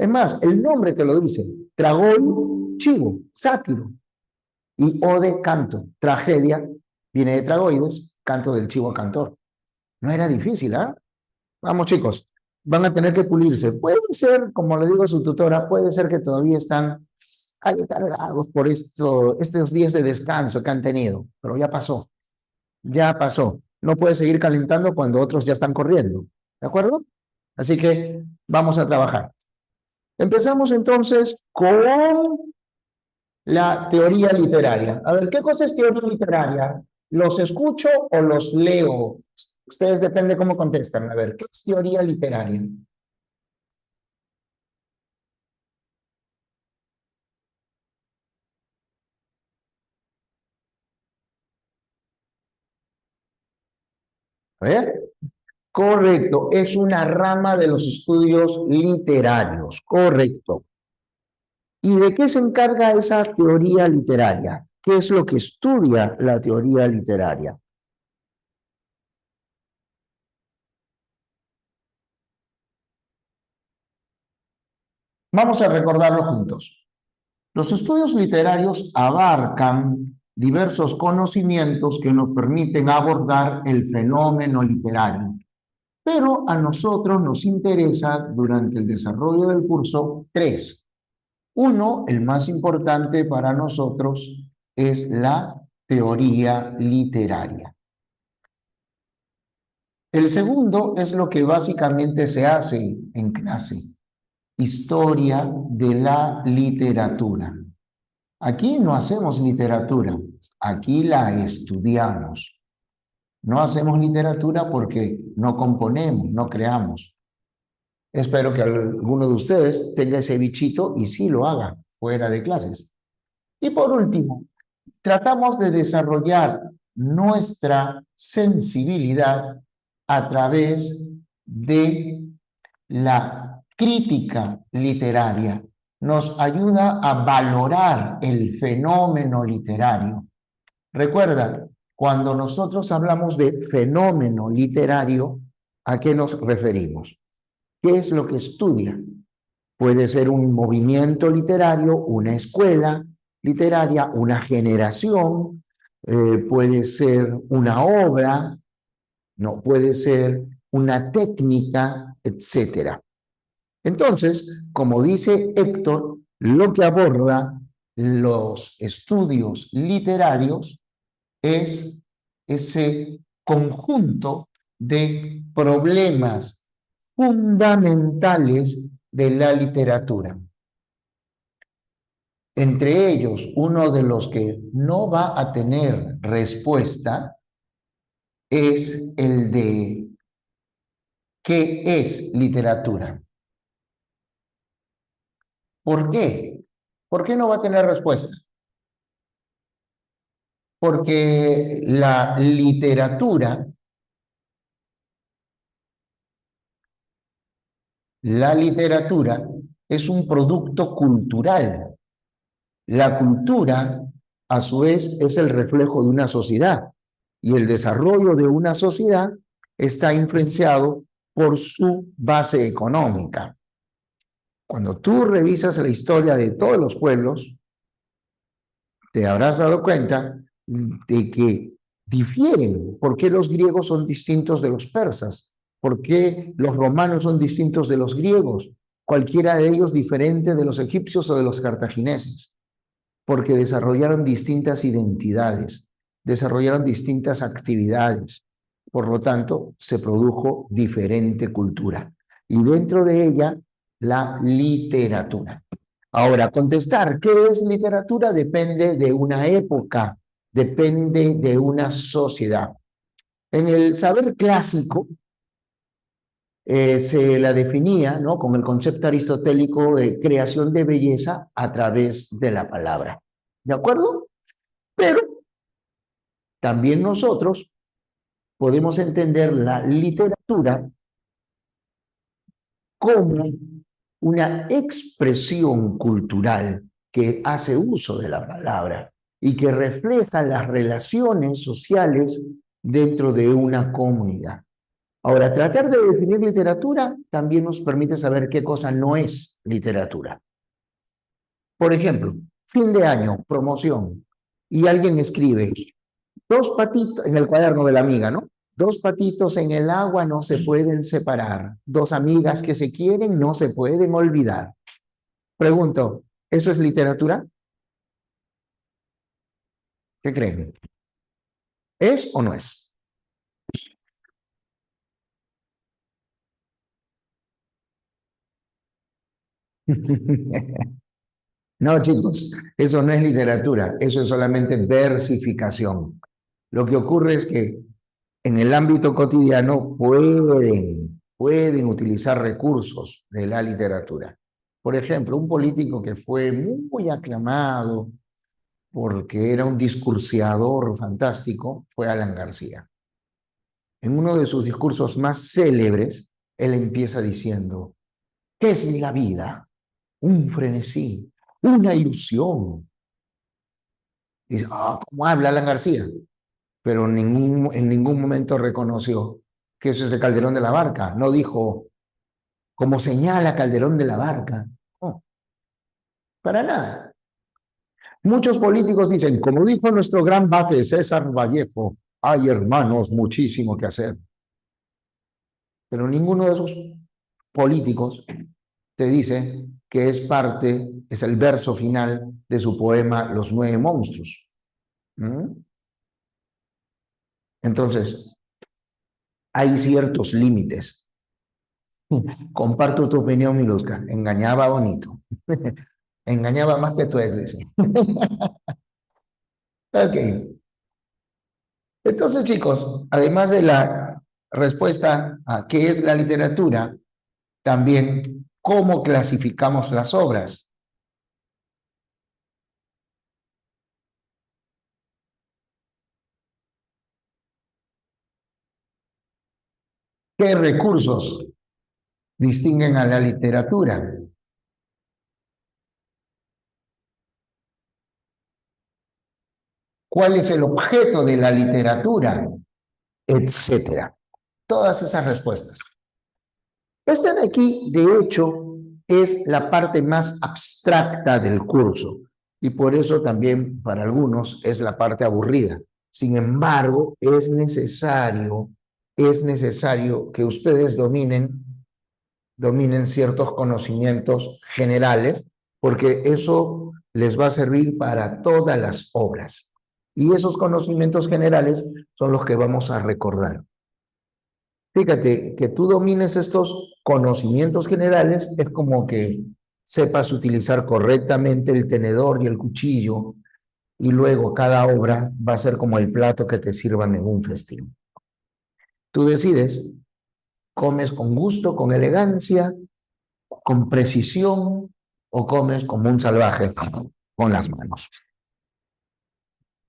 Es más, el nombre te lo dice, tragoid, chivo, sátiro. Y ode, canto, tragedia, viene de tragoides, canto del chivo a cantor. No era difícil, ¿ah? Vamos, chicos, van a tener que pulirse. Puede ser, como le digo a su tutora, puede ser que todavía están aletargados por estos días de descanso que han tenido, pero ya pasó, ya pasó. No puede seguir calentando cuando otros ya están corriendo, ¿de acuerdo? Así que vamos a trabajar. Empezamos entonces con la teoría literaria. A ver, ¿qué cosa es teoría literaria? ¿Los escucho o los leo? Ustedes depende cómo contestan. A ver, ¿qué es teoría literaria? A ver, correcto, es una rama de los estudios literarios, correcto. ¿Y de qué se encarga esa teoría literaria? ¿Qué es lo que estudia la teoría literaria? Vamos a recordarlo juntos. Los estudios literarios abarcan diversos conocimientos que nos permiten abordar el fenómeno literario. Pero a nosotros nos interesa durante el desarrollo del curso tres. Uno, el más importante para nosotros, es la teoría literaria. El segundo es lo que básicamente se hace en clase, historia de la literatura. Aquí no hacemos literatura, aquí la estudiamos. No hacemos literatura porque no componemos, no creamos. Espero que alguno de ustedes tenga ese bichito y sí lo haga fuera de clases. Y por último, tratamos de desarrollar nuestra sensibilidad a través de la crítica literaria. Nos ayuda a valorar el fenómeno literario. Recuerda, cuando nosotros hablamos de fenómeno literario, ¿a qué nos referimos? ¿Qué es lo que estudia? Puede ser un movimiento literario, una escuela literaria, una generación, puede ser una obra, no, puede ser una técnica, etcétera. Entonces, como dice Héctor, lo que aborda los estudios literarios es ese conjunto de problemas fundamentales de la literatura. Entre ellos, uno de los que no va a tener respuesta es el de ¿qué es literatura? ¿Por qué? ¿Por qué no va a tener respuesta? Porque la literatura es un producto cultural. La cultura, a su vez, es el reflejo de una sociedad y el desarrollo de una sociedad está influenciado por su base económica. Cuando tú revisas la historia de todos los pueblos, te habrás dado cuenta de que difieren. ¿Por qué los griegos son distintos de los persas? ¿Por qué los romanos son distintos de los griegos? Cualquiera de ellos diferente de los egipcios o de los cartagineses. Porque desarrollaron distintas identidades, desarrollaron distintas actividades. Por lo tanto, se produjo diferente cultura. Y dentro de ella, la literatura. Ahora, contestar qué es literatura depende de una época, depende de una sociedad. En el saber clásico se la definía, ¿no?, con el concepto aristotélico de creación de belleza a través de la palabra. ¿De acuerdo? Pero también nosotros podemos entender la literatura como una expresión cultural que hace uso de la palabra y que refleja las relaciones sociales dentro de una comunidad. Ahora, tratar de definir literatura también nos permite saber qué cosa no es literatura. Por ejemplo, fin de año, promoción, y alguien escribe, dos patitos, en el cuaderno de la amiga, ¿no? Dos patitos en el agua no se pueden separar. Dos amigas que se quieren no se pueden olvidar. Pregunto, ¿eso es literatura? ¿Qué creen? ¿Es o no es? No, chicos, eso no es literatura, eso es solamente versificación. Lo que ocurre es que en el ámbito cotidiano pueden utilizar recursos de la literatura. Por ejemplo, un político que fue muy aclamado porque era un discursiador fantástico fue Alan García. En uno de sus discursos más célebres, él empieza diciendo, ¿qué es la vida? Un frenesí, una ilusión. Dice, ¿cómo habla Alan García? Pero en ningún momento reconoció que eso es de Calderón de la Barca. No dijo, como señala Calderón de la Barca. No, para nada. Muchos políticos dicen, como dijo nuestro gran bate César Vallejo, hay hermanos, muchísimo que hacer. Pero ninguno de esos políticos te dice que es parte, es el verso final de su poema Los Nueve Monstruos. ¿Mm? Entonces, hay ciertos límites. Comparto tu opinión, Miluska. Engañaba bonito. Engañaba más que tu ex, dice. Ok. Entonces, chicos, además de la respuesta a qué es la literatura, también cómo clasificamos las obras. ¿Qué recursos distinguen a la literatura? ¿Cuál es el objeto de la literatura? Etcétera. Todas esas respuestas. Esta de aquí, de hecho, es la parte más abstracta del curso y por eso también para algunos es la parte aburrida. Sin embargo, es necesario que ustedes dominen ciertos conocimientos generales, porque eso les va a servir para todas las obras. Y esos conocimientos generales son los que vamos a recordar. Fíjate, que tú domines estos conocimientos generales es como que sepas utilizar correctamente el tenedor y el cuchillo y luego cada obra va a ser como el plato que te sirvan en un festín. Tú decides, comes con gusto, con elegancia, con precisión o comes como un salvaje con las manos.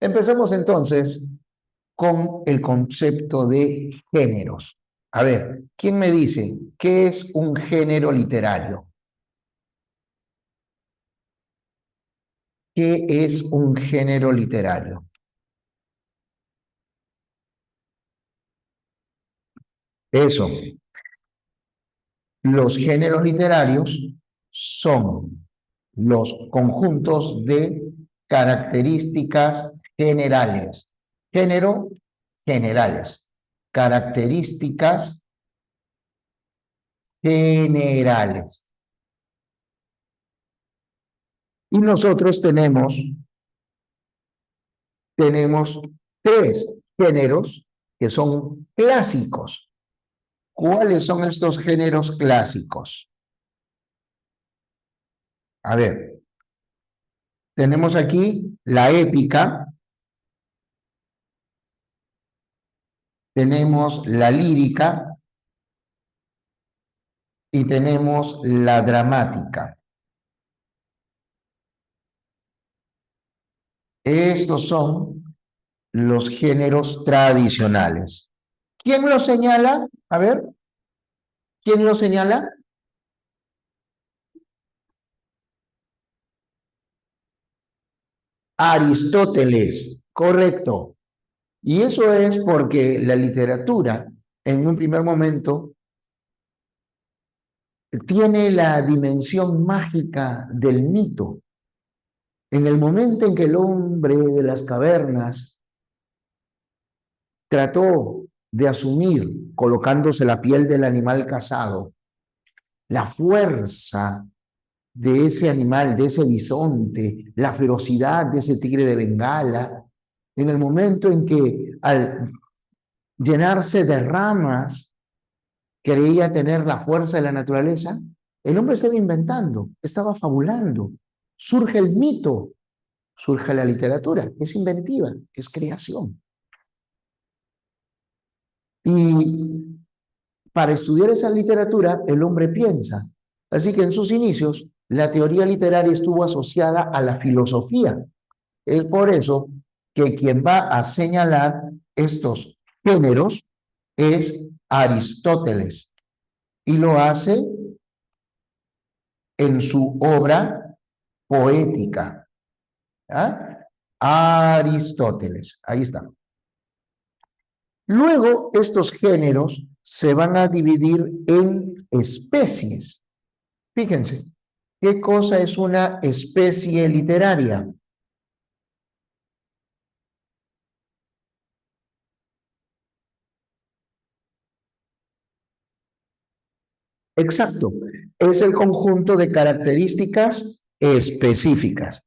Empecemos entonces con el concepto de géneros. A ver, ¿quién me dice qué es un género literario? ¿Qué es un género literario? Eso, los géneros literarios son los conjuntos de características generales. Género, generales. Características generales. Y nosotros tenemos tres géneros que son clásicos. ¿Cuáles son estos géneros clásicos? A ver, tenemos aquí la épica, tenemos la lírica y tenemos la dramática. Estos son los géneros tradicionales. ¿Quién lo señala? A ver, ¿quién lo señala? Aristóteles, correcto. Y eso es porque la literatura en un primer momento, tiene la dimensión mágica del mito. En el momento en que el hombre de las cavernas trató de asumir, colocándose la piel del animal cazado, la fuerza de ese animal, de ese bisonte, la ferocidad de ese tigre de Bengala, en el momento en que al llenarse de ramas creía tener la fuerza de la naturaleza, el hombre estaba inventando, estaba fabulando. Surge el mito, surge la literatura, es inventiva, es creación. Y para estudiar esa literatura, el hombre piensa. Así que en sus inicios, la teoría literaria estuvo asociada a la filosofía. Es por eso que quien va a señalar estos géneros es Aristóteles. Y lo hace en su obra poética. ¿Ah? Aristóteles, ahí está. Luego, estos géneros se van a dividir en especies. Fíjense, ¿qué cosa es una especie literaria? Exacto, es el conjunto de características específicas.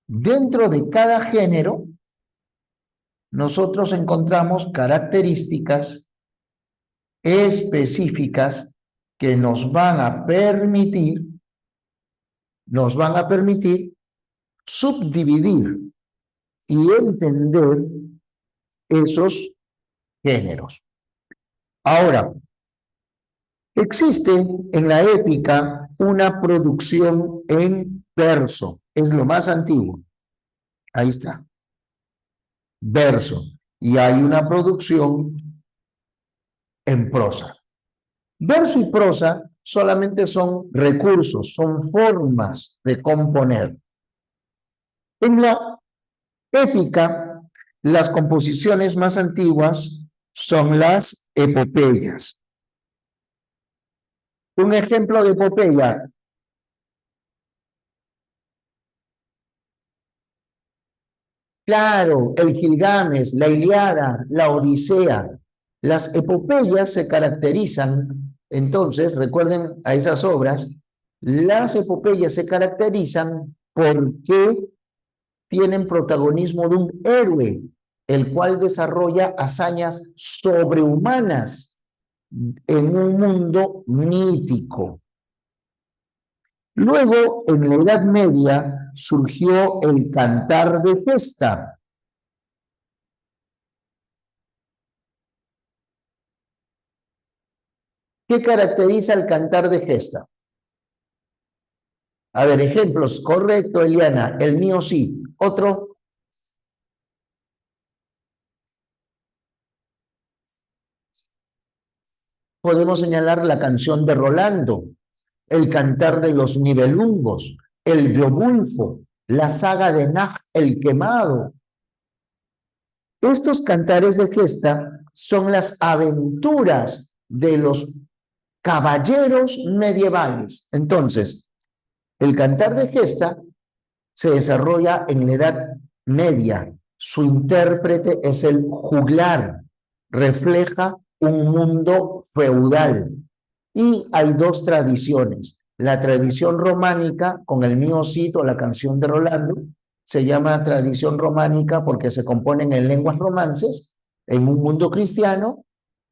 Dentro de cada género, nosotros encontramos características específicas que nos van a permitir subdividir y entender esos géneros. Ahora, existe en la épica una producción en verso, es lo más antiguo. Ahí está, verso. Y hay una producción en prosa. Verso y prosa solamente son recursos, son formas de componer. En la épica, las composiciones más antiguas son las epopeyas. Un ejemplo de epopeya, claro, el Gilgamesh, la Ilíada, la Odisea. Las epopeyas se caracterizan, entonces, recuerden a esas obras, las epopeyas se caracterizan porque tienen protagonismo de un héroe, el cual desarrolla hazañas sobrehumanas en un mundo mítico. Luego, en la Edad Media, surgió el cantar de gesta. ¿Qué caracteriza el cantar de gesta? A ver, ejemplos. Correcto, Eliana. El mío sí. Otro. Podemos señalar la canción de Rolando, el cantar de los Nibelungos, el Beowulfo, la saga de Nag el Quemado. Estos cantares de gesta son las aventuras de los caballeros medievales. Entonces, el cantar de gesta se desarrolla en la Edad Media. Su intérprete es el juglar, refleja un mundo feudal. Y hay dos tradiciones. La tradición románica, con el mío cito, la canción de Rolando, se llama tradición románica porque se componen en lenguas romances, en un mundo cristiano,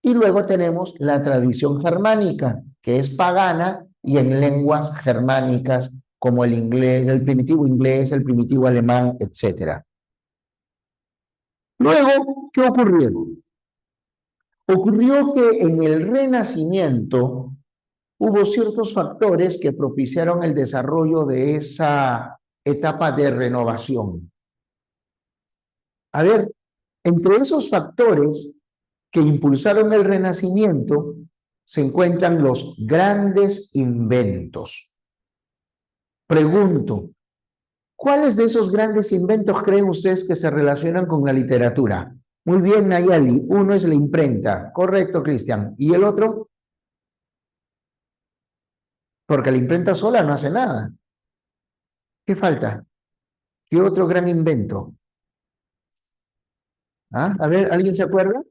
y luego tenemos la tradición germánica, que es pagana y en lenguas germánicas como el inglés, el primitivo alemán, etc. Luego, ¿qué ocurrió? Ocurrió que en el Renacimiento hubo ciertos factores que propiciaron el desarrollo de esa etapa de renovación. A ver, entre esos factores que impulsaron el Renacimiento se encuentran los grandes inventos. Pregunto, ¿cuáles de esos grandes inventos creen ustedes que se relacionan con la literatura? Muy bien, Nayali. Uno es la imprenta. Correcto, Cristian. ¿Y el otro? Porque la imprenta sola no hace nada. ¿Qué falta? ¿Qué otro gran invento? ¿Ah? A ver, ¿alguien se acuerda?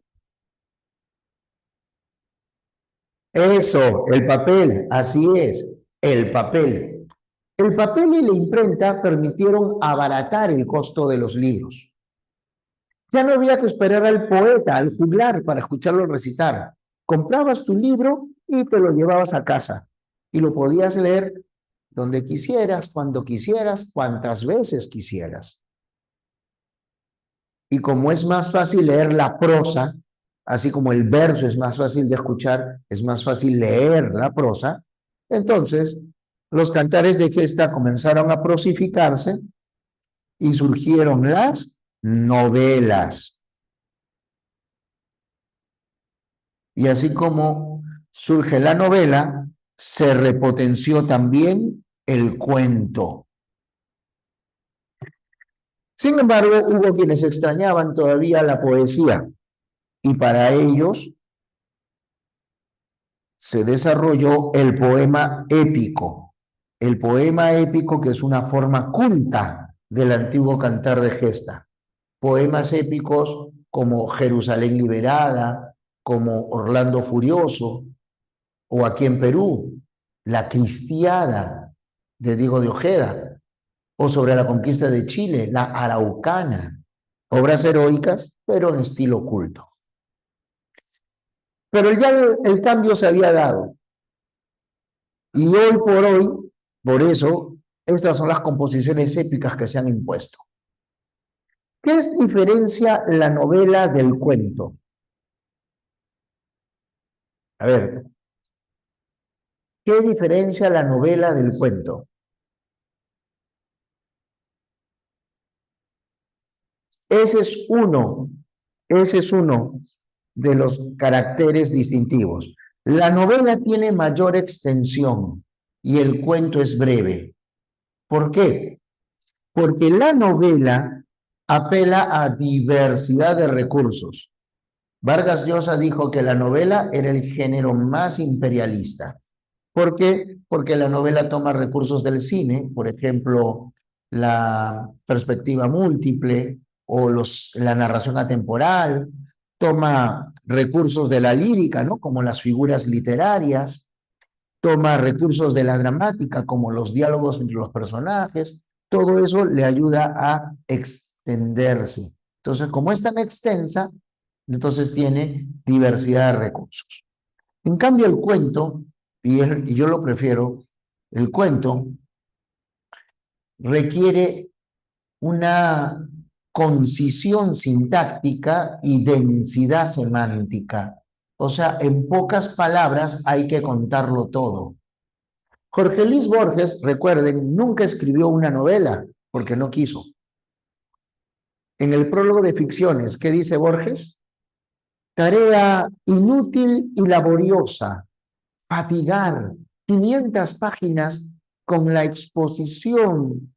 Eso, el papel. Así es, el papel. El papel y la imprenta permitieron abaratar el costo de los libros. Ya no había que esperar al poeta, al juglar, para escucharlo recitar. Comprabas tu libro y te lo llevabas a casa. Y lo podías leer donde quisieras, cuando quisieras, cuantas veces quisieras. Y como es más fácil leer la prosa, así como el verso es más fácil de escuchar, es más fácil leer la prosa, entonces los cantares de gesta comenzaron a prosificarse y surgieron las novelas. Y así como surge la novela, se repotenció también el cuento. Sin embargo, hubo quienes extrañaban todavía la poesía y para ellos se desarrolló el poema épico. El poema épico, que es una forma culta del antiguo cantar de gesta. Poemas épicos como Jerusalén liberada, como Orlando Furioso, o aquí en Perú, La Cristiada de Diego de Ojeda, o sobre la conquista de Chile, La Araucana. Obras heroicas, pero en estilo culto. Pero ya el cambio se había dado. Y hoy por hoy, por eso, estas son las composiciones épicas que se han impuesto. ¿Qué es diferencia la novela del cuento? A ver, ¿qué diferencia la novela del cuento? Ese ese es uno de los caracteres distintivos. La novela tiene mayor extensión y el cuento es breve. ¿Por qué? Porque la novela apela a diversidad de recursos. Vargas Llosa dijo que la novela era el género más imperialista. ¿Por qué? Porque la novela toma recursos del cine, por ejemplo, la perspectiva múltiple o la narración atemporal, toma recursos de la lírica, ¿no? Como las figuras literarias, toma recursos de la dramática, como los diálogos entre los personajes, todo eso le ayuda a extenderse. Entonces, como es tan extensa, entonces tiene diversidad de recursos. En cambio, el cuento, y yo lo prefiero, el cuento requiere una concisión sintáctica y densidad semántica. O sea, en pocas palabras hay que contarlo todo. Jorge Luis Borges, recuerden, nunca escribió una novela porque no quiso. En el prólogo de Ficciones, ¿qué dice Borges? Tarea inútil y laboriosa, fatigar 500 páginas con la exposición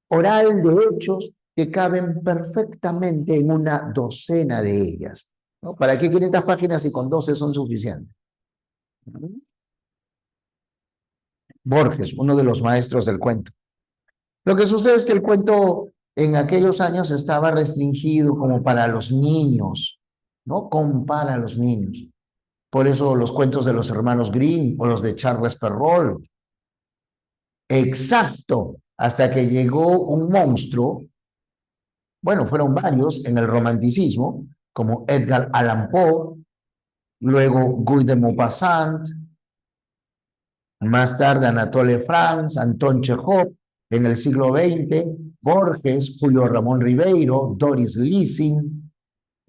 oral de hechos que caben perfectamente en una docena de ellas. ¿No? ¿Para qué 500 páginas si con 12 son suficientes? Borges, uno de los maestros del cuento. Lo que sucede es que el cuento en aquellos años estaba restringido como para los niños, ¿no? Como para los niños. Por eso los cuentos de los hermanos Grimm o los de Charles Perrault. Exacto, hasta que llegó un monstruo, bueno, fueron varios en el romanticismo, como Edgar Allan Poe, luego Guy de Maupassant, más tarde Anatole France, Anton Chekhov, en el siglo XX, Borges, Julio Ramón Ribeiro, Doris Lessing,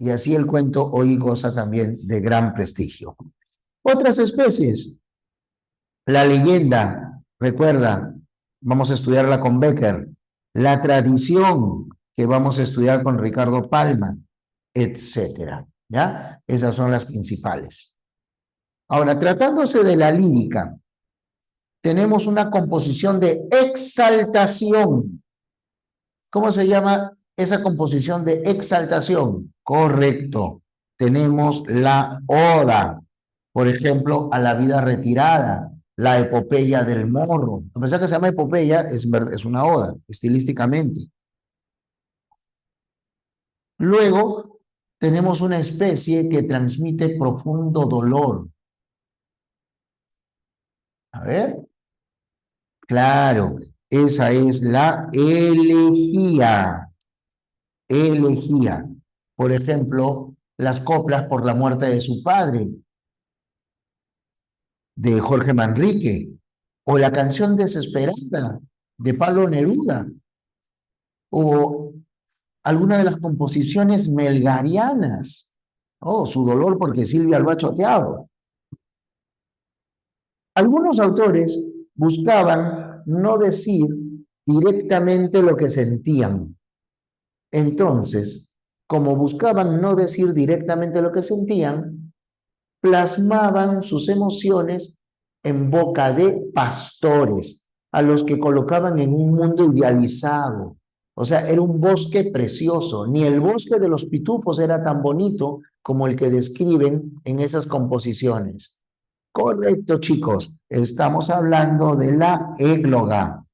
y así el cuento hoy goza también de gran prestigio. Otras especies, la leyenda, recuerda, vamos a estudiarla con Becker, la tradición, que vamos a estudiar con Ricardo Palma, etcétera. ¿Ya? Esas son las principales. Ahora, tratándose de la lírica, tenemos una composición de exaltación. ¿Cómo se llama esa composición de exaltación, correcto. Tenemos la oda, por ejemplo, a la vida retirada, la epopeya del morro. A pesar que se llama epopeya, es una oda, estilísticamente. Luego, tenemos una especie que transmite profundo dolor. A ver, claro, esa es la elegía. Elegía. Por ejemplo, las coplas por la muerte de su padre, de Jorge Manrique, o la canción Desesperada, de Pablo Neruda, o alguna de las composiciones melgarianas. Oh, su dolor porque Silvia lo ha choteado. Algunos autores buscaban no decir directamente lo que sentían. Entonces, como buscaban no decir directamente lo que sentían, plasmaban sus emociones en boca de pastores, a los que colocaban en un mundo idealizado. O sea, era un bosque precioso. Ni el bosque de los pitufos era tan bonito como el que describen en esas composiciones. Correcto, chicos. Estamos hablando de la égloga.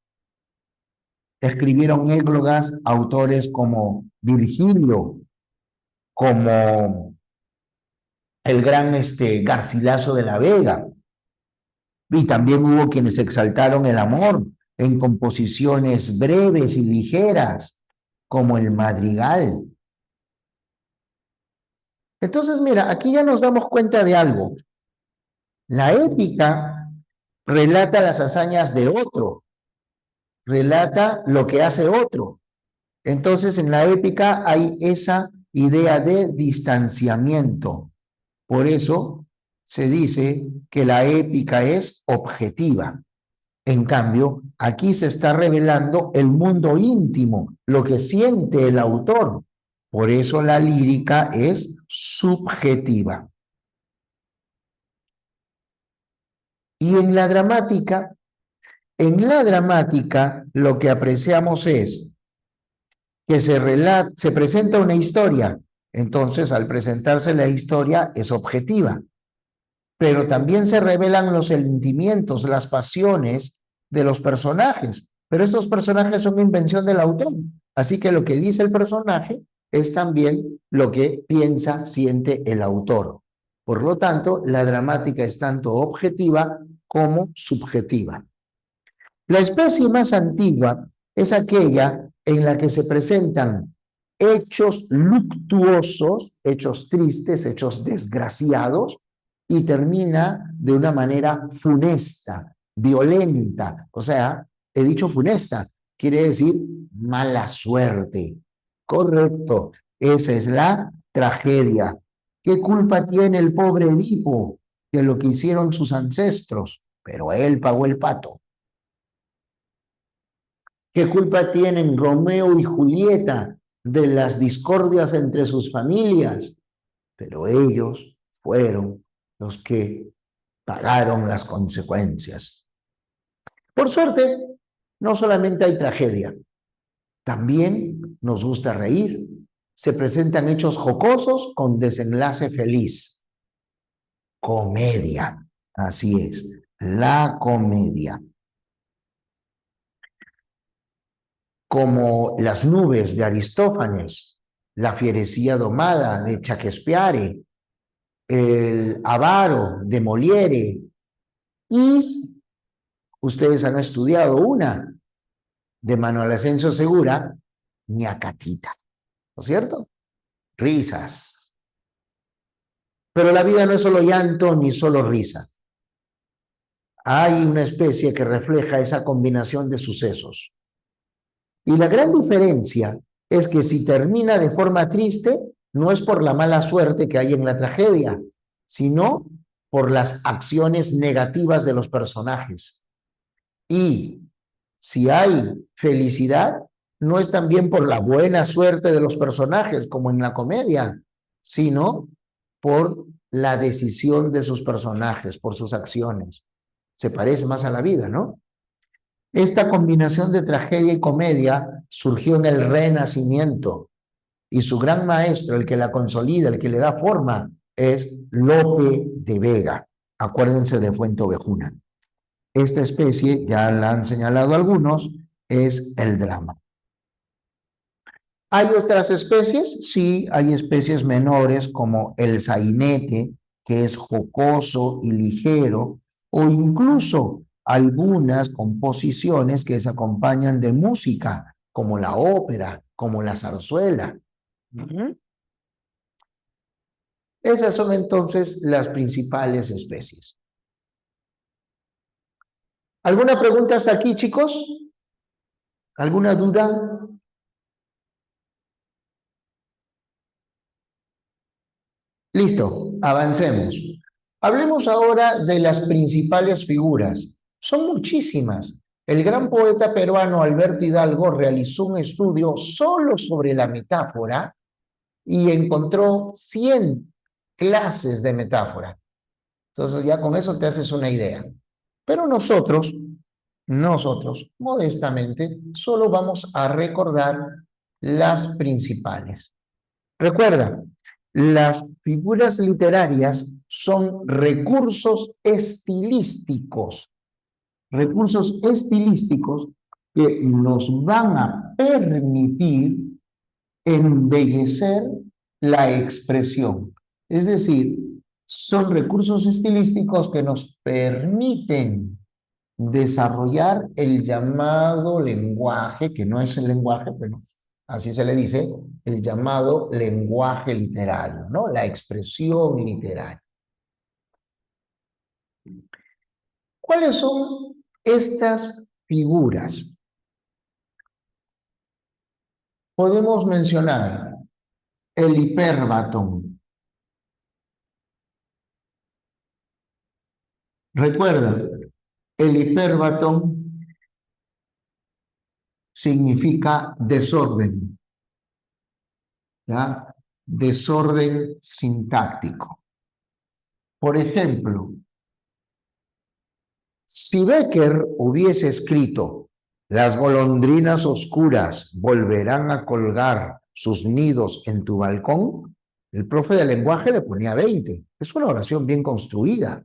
Escribieron églogas autores como Virgilio, como el gran Garcilaso de la Vega. Y también hubo quienes exaltaron el amor en composiciones breves y ligeras, como el madrigal. Entonces, mira, aquí ya nos damos cuenta de algo. La épica relata las hazañas de otro, relata lo que hace otro. Entonces, en la épica hay esa idea de distanciamiento. Por eso se dice que la épica es objetiva. En cambio, aquí se está revelando el mundo íntimo, lo que siente el autor. Por eso la lírica es subjetiva. Y en la dramática lo que apreciamos es que se presenta una historia. Entonces, al presentarse la historia, es objetiva. Pero también se revelan los sentimientos, las pasiones de los personajes. Pero esos personajes son invención del autor. Así que lo que dice el personaje es también lo que piensa, siente el autor. Por lo tanto, la dramática es tanto objetiva como subjetiva. La especie más antigua es aquella en la que se presentan hechos luctuosos, hechos tristes, hechos desgraciados, y termina de una manera funesta, violenta. O sea, he dicho funesta, quiere decir mala suerte. Correcto, esa es la tragedia. ¿Qué culpa tiene el pobre Edipo de lo que hicieron sus ancestros? Pero él pagó el pato. ¿Qué culpa tienen Romeo y Julieta de las discordias entre sus familias? Pero ellos fueron los que pagaron las consecuencias. Por suerte, no solamente hay tragedia, también nos gusta reír. Se presentan hechos jocosos con desenlace feliz. Comedia, así es, la comedia. Como Las nubes de Aristófanes, La fierecía domada de Shakespeare, El avaro de Molière, y ustedes han estudiado una de Manuel Asensio Segura, Ñacatita, ¿no es cierto? Risas. Pero la vida no es solo llanto ni solo risa. Hay una especie que refleja esa combinación de sucesos. Y la gran diferencia es que si termina de forma triste, no es por la mala suerte que hay en la tragedia, sino por las acciones negativas de los personajes. Y si hay felicidad, no es también por la buena suerte de los personajes, como en la comedia, sino por la decisión de sus personajes, por sus acciones. Se parece más a la vida, ¿no? Esta combinación de tragedia y comedia surgió en el Renacimiento y su gran maestro, el que la consolida, el que le da forma, es Lope de Vega. Acuérdense de Fuenteovejuna. Esta especie, ya la han señalado algunos, es el drama. ¿Hay otras especies? Sí, hay especies menores como el sainete, que es jocoso y ligero, o incluso algunas composiciones que se acompañan de música, como la ópera, como la zarzuela. Esas son entonces las principales especies. ¿Alguna pregunta hasta aquí, chicos? ¿Alguna duda? Listo, avancemos. Hablemos ahora de las principales figuras. Son muchísimas. El gran poeta peruano Alberto Hidalgo realizó un estudio solo sobre la metáfora y encontró 100 clases de metáfora. Entonces ya con eso te haces una idea. Pero nosotros, modestamente, solo vamos a recordar las principales. Recuerda, las figuras literarias son recursos estilísticos que nos van a permitir embellecer la expresión. Es decir, son recursos estilísticos que nos permiten desarrollar el llamado lenguaje, que no es el lenguaje, pero así se le dice, el llamado lenguaje literario, ¿no? La expresión literaria. ¿Cuáles son estas figuras? Podemos mencionar el hipérbaton. Recuerda, el hipérbaton significa desorden, ¿ya? Desorden sintáctico. Por ejemplo, si Becker hubiese escrito, las golondrinas oscuras volverán a colgar sus nidos en tu balcón, el profe de lenguaje le ponía 20. Es una oración bien construida.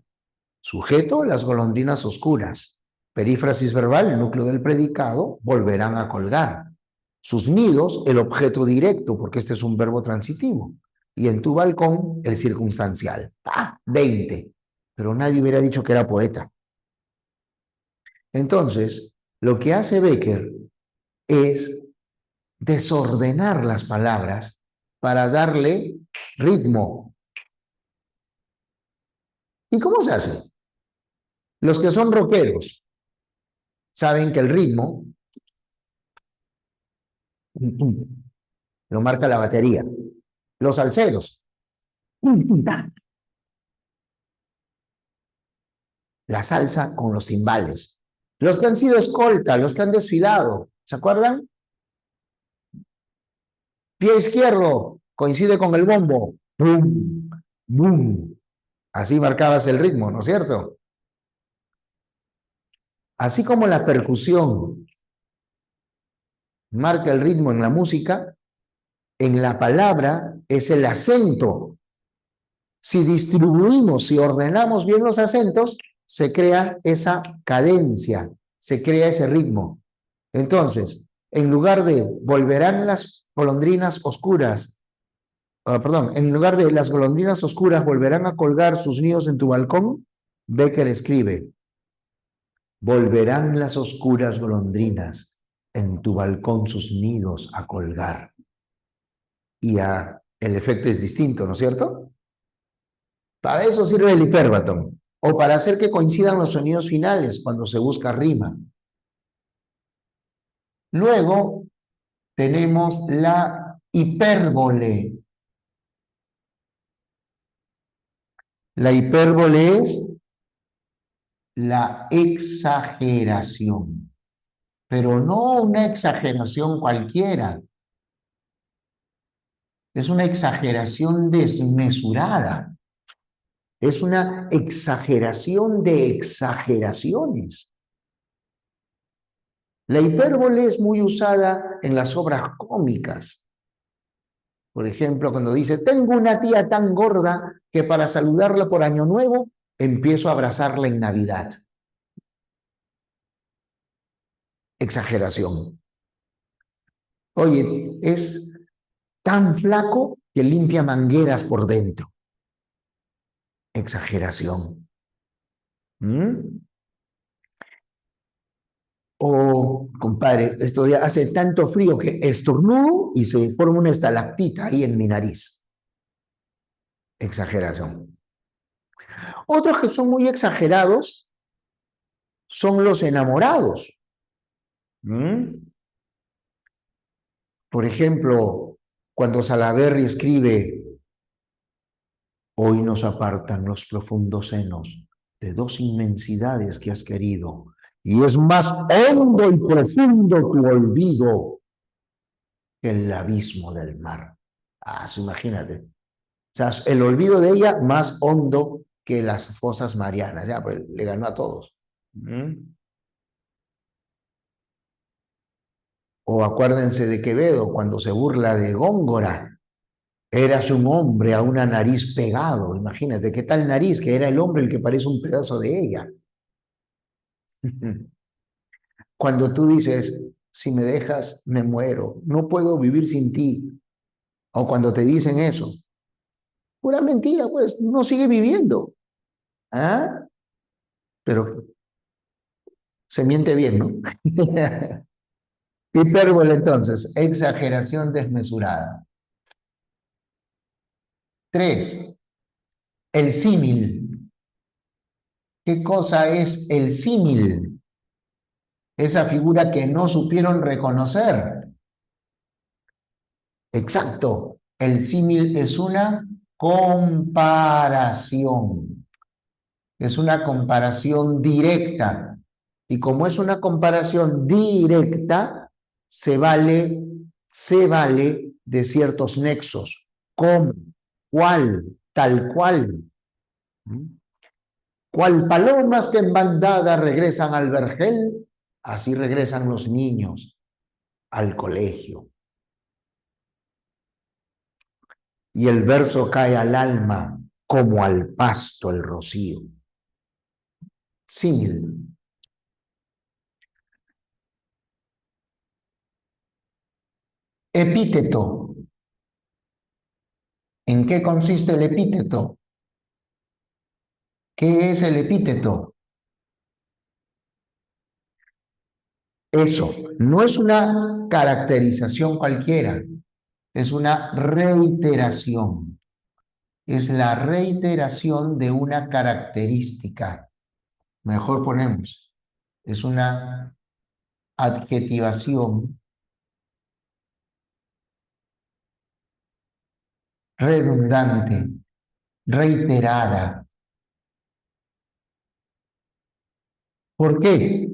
Sujeto, las golondrinas oscuras. Perífrasis verbal, el núcleo del predicado, volverán a colgar. Sus nidos, el objeto directo, porque este es un verbo transitivo. Y en tu balcón, el circunstancial. 20. Pero nadie hubiera dicho que era poeta. Entonces, lo que hace Becker es desordenar las palabras para darle ritmo. ¿Y cómo se hace? Los que son rockeros saben que el ritmo lo marca la batería. Los salseros, la salsa con los timbales. Los que han sido escolta, los que han desfilado, ¿se acuerdan? Pie izquierdo coincide con el bombo. ¡Bum! ¡Bum! Así marcabas el ritmo, ¿no es cierto? Así como la percusión marca el ritmo en la música, en la palabra es el acento. Si distribuimos, si ordenamos bien los acentos, se crea esa cadencia, se crea ese ritmo. Entonces, en lugar de volverán las golondrinas oscuras, en lugar de las golondrinas oscuras volverán a colgar sus nidos en tu balcón, Becker escribe, volverán las oscuras golondrinas en tu balcón sus nidos a colgar. Y el efecto es distinto, ¿no es cierto? Para eso sirve el hipérbaton, o para hacer que coincidan los sonidos finales cuando se busca rima. Luego tenemos la hipérbole. La hipérbole es la exageración, pero no una exageración cualquiera. Es una exageración desmesurada. Es una exageración de exageraciones. La hipérbole es muy usada en las obras cómicas. Por ejemplo, cuando dice, tengo una tía tan gorda que para saludarla por Año Nuevo empiezo a abrazarla en Navidad. Exageración. Oye, es tan flaco que limpia mangueras por dentro. Exageración. ¿Mm? O, compadre, esto ya hace tanto frío que estornudo y se forma una estalactita ahí en mi nariz. Exageración. Otros que son muy exagerados son los enamorados. ¿Mm? Por ejemplo, cuando Salaberry escribe, hoy nos apartan los profundos senos de dos inmensidades que has querido, y es más hondo y profundo tu olvido que el abismo del mar. Imagínate. O sea, el olvido de ella más hondo que las fosas marianas. Ya, pues le ganó a todos. O acuérdense de Quevedo cuando se burla de Góngora. Eras un hombre a una nariz pegado. Imagínate, ¿qué tal nariz? Que era el hombre el que parece un pedazo de ella. Cuando tú dices, si me dejas, me muero. No puedo vivir sin ti. O cuando te dicen eso. Pura mentira, pues, uno sigue viviendo. ¿Ah? Pero se miente bien, ¿no? Hipérbole, entonces, exageración desmesurada. 3, el símil. ¿Qué cosa es el símil? Esa figura que no supieron reconocer. Exacto. El símil es una comparación. Es una comparación directa. Y como es una comparación directa, se vale de ciertos nexos. ¿Cómo? ¿Cuál? Tal cual. ¿Cuál palomas que en bandada regresan al vergel? Así regresan los niños al colegio. Y el verso cae al alma como al pasto el rocío. Símil. Epíteto. ¿En qué consiste el epíteto? ¿Qué es el epíteto? Eso, no es una caracterización cualquiera, es una reiteración. Es la reiteración de una característica. Mejor ponemos, es una adjetivación redundante, reiterada. ¿Por qué?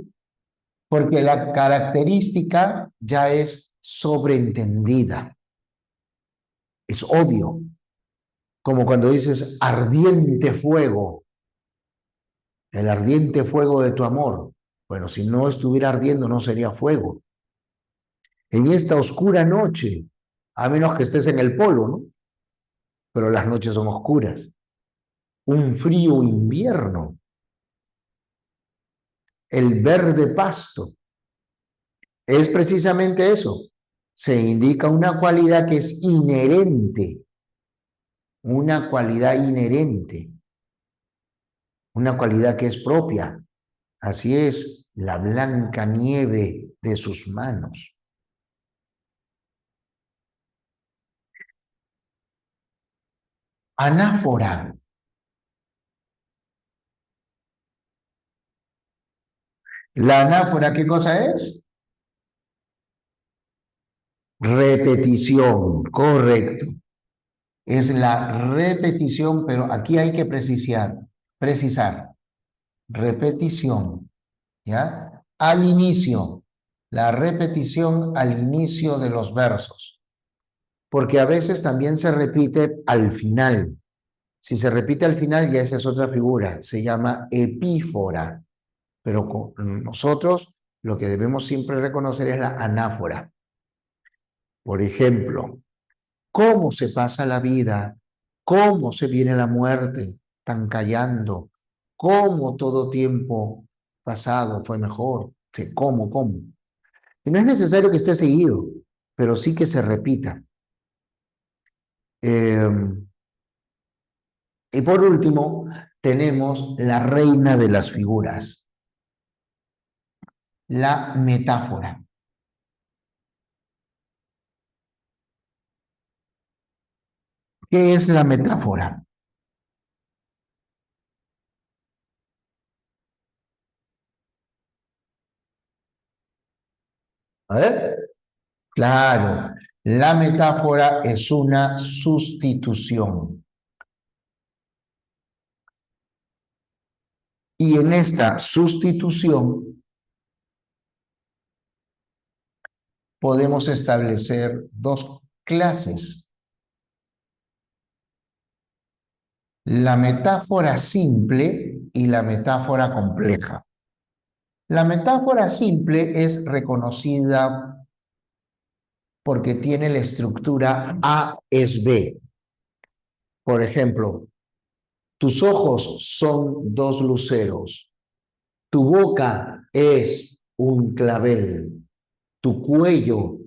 Porque la característica ya es sobreentendida. Es obvio, como cuando dices ardiente fuego, el ardiente fuego de tu amor. Bueno, si no estuviera ardiendo no sería fuego. En esta oscura noche, a menos que estés en el polo, ¿no? Pero las noches son oscuras. Un frío invierno, el verde pasto, es precisamente eso. Se indica una cualidad que es inherente, una cualidad inherente, una cualidad que es propia. Así es, la blanca nieve de sus manos. Anáfora. La anáfora, ¿qué cosa es? Repetición, correcto. Es la repetición, pero aquí hay que precisar. Repetición, ¿ya? Al inicio, la repetición al inicio de los versos, porque a veces también se repite al final. Si se repite al final, ya esa es otra figura, se llama epífora, pero nosotros lo que debemos siempre reconocer es la anáfora. Por ejemplo, cómo se pasa la vida, cómo se viene la muerte, tan callando, cómo todo tiempo pasado fue mejor, sí, cómo. Y no es necesario que esté seguido, pero sí que se repita. Y por último, tenemos la reina de las figuras, la metáfora. ¿Qué es la metáfora? A ver. Claro, la metáfora es una sustitución. Y en esta sustitución podemos establecer dos clases. La metáfora simple y la metáfora compleja. La metáfora simple es reconocida porque tiene la estructura A es B. Por ejemplo, tus ojos son dos luceros, tu boca es un clavel, tu cuello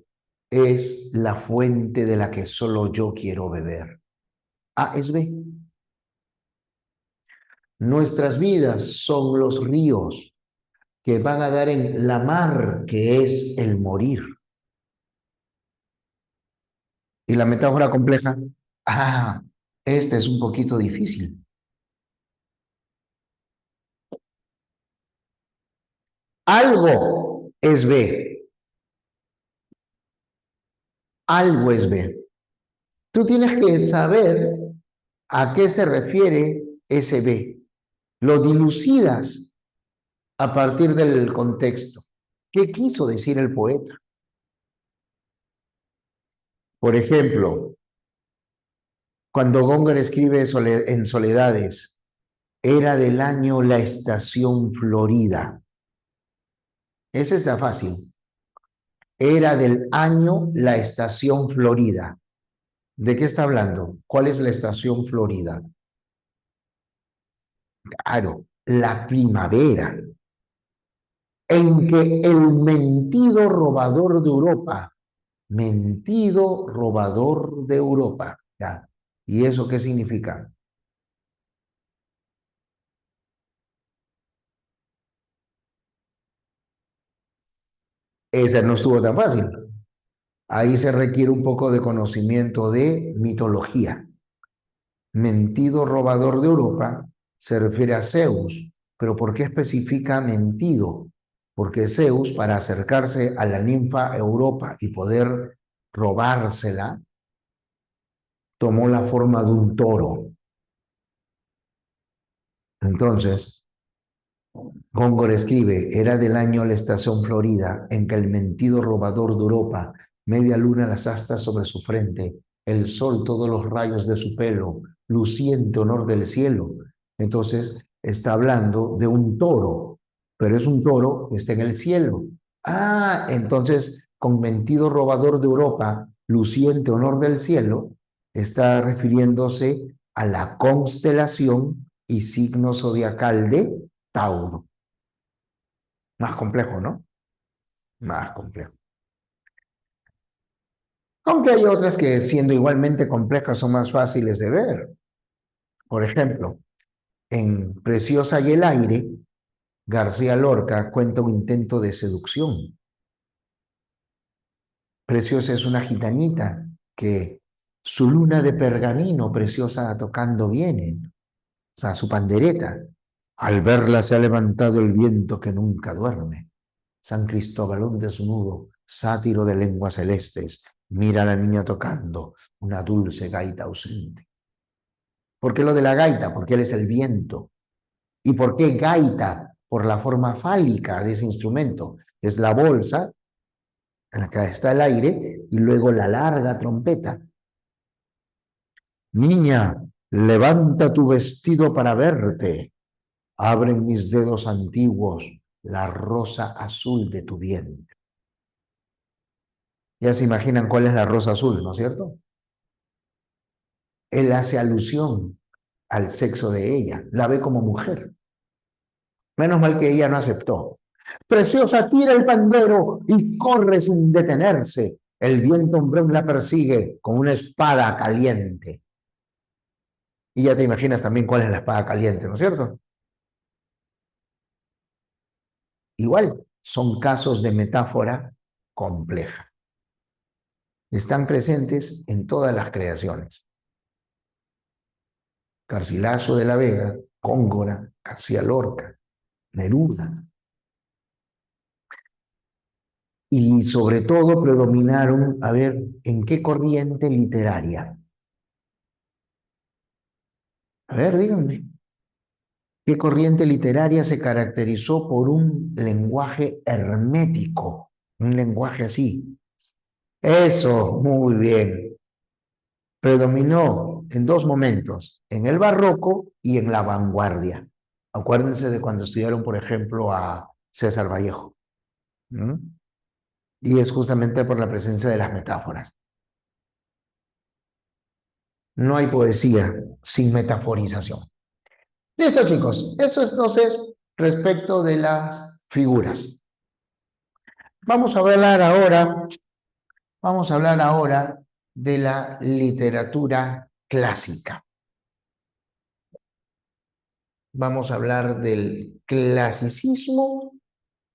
es la fuente de la que solo yo quiero beber. A es B. Nuestras vidas son los ríos que van a dar en la mar, que es el morir. Y la metáfora compleja, esta es un poquito difícil. Algo es B, algo es B. Tú tienes que saber a qué se refiere ese B. Lo dilucidas a partir del contexto. ¿Qué quiso decir el poeta? Por ejemplo, cuando Góngora escribe en Soledades, era del año la estación florida. Esa está fácil. Era del año la estación florida. ¿De qué está hablando? ¿Cuál es la estación florida? Claro, la primavera, en que el mentido robador de Europa, mentido robador de Europa, ¿ya? ¿Y eso qué significa? Esa no estuvo tan fácil. Ahí se requiere un poco de conocimiento de mitología. Mentido robador de Europa se refiere a Zeus, pero ¿por qué especifica mentido? Porque Zeus, para acercarse a la ninfa Europa y poder robársela, tomó la forma de un toro. Entonces, Góngora escribe, era del año la estación florida, en que el mentido robador de Europa, media luna las astas sobre su frente, el sol todos los rayos de su pelo, luciente honor del cielo. Entonces, está hablando de un toro, pero es un toro que está en el cielo. Entonces, con mentido robador de Europa, luciente honor del cielo, está refiriéndose a la constelación y signo zodiacal de Tauro. Más complejo, ¿no? Más complejo. Aunque hay otras que, siendo igualmente complejas, son más fáciles de ver. Por ejemplo, en Preciosa y el aire, García Lorca cuenta un intento de seducción. Preciosa es una gitanita que su luna de pergamino preciosa tocando viene, o sea, su pandereta. Al verla se ha levantado el viento que nunca duerme. San Cristóbal, un desnudo, sátiro de lenguas celestes, mira a la niña tocando una dulce gaita ausente. ¿Por qué lo de la gaita? Porque él es el viento. ¿Y por qué gaita? Por la forma fálica de ese instrumento. Es la bolsa en la que está el aire y luego la larga trompeta. Niña, levanta tu vestido para verte. Abren mis dedos antiguos la rosa azul de tu vientre. Ya se imaginan cuál es la rosa azul, ¿no es cierto? Él hace alusión al sexo de ella, la ve como mujer. Menos mal que ella no aceptó. Preciosa, tira el pandero y corre sin detenerse. El viento hombrón la persigue con una espada caliente. Y ya te imaginas también cuál es la espada caliente, ¿no es cierto? Igual, son casos de metáfora compleja. Están presentes en todas las creaciones. Garcilaso de la Vega, Góngora, García Lorca, Neruda. Y sobre todo predominaron, a ver, ¿en qué corriente literaria? A ver, díganme. ¿Qué corriente literaria se caracterizó por un lenguaje hermético? Un lenguaje así. Eso, muy bien. Predominó en dos momentos, en el barroco y en la vanguardia. Acuérdense de cuando estudiaron, por ejemplo, a César Vallejo. ¿Mm? Y es justamente por la presencia de las metáforas. No hay poesía sin metaforización. Listo, chicos. Eso es entonces respecto de las figuras. Vamos a hablar ahora de la literatura clásica. Vamos a hablar del clasicismo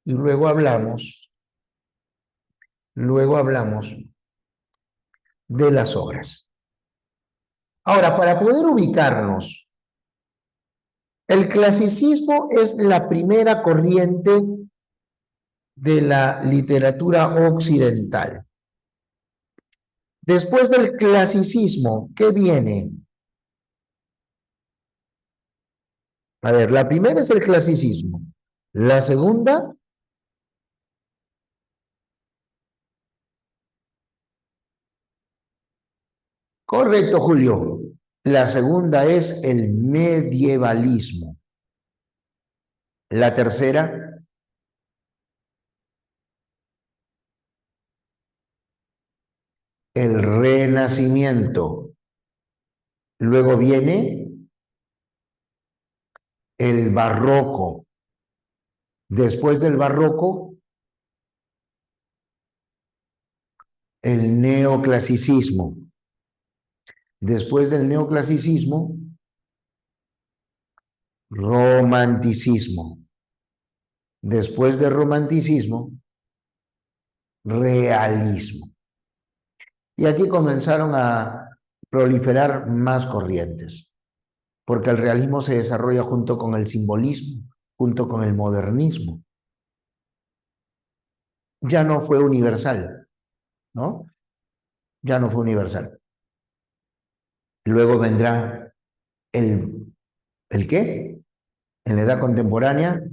y luego hablamos de las obras. Ahora, para poder ubicarnos, el clasicismo es la primera corriente de la literatura occidental. Después del clasicismo, ¿qué viene? A ver, la primera es el clasicismo. La segunda, correcto, Julio. La segunda es el medievalismo. La tercera, el renacimiento. Luego viene el barroco. Después del barroco, el neoclasicismo. Después del neoclasicismo, romanticismo. Después del romanticismo, realismo. Y aquí comenzaron a proliferar más corrientes, porque el realismo se desarrolla junto con el simbolismo, junto con el modernismo. Ya no fue universal, ¿no? Ya no fue universal. Luego vendrá ¿el qué? En la edad contemporánea,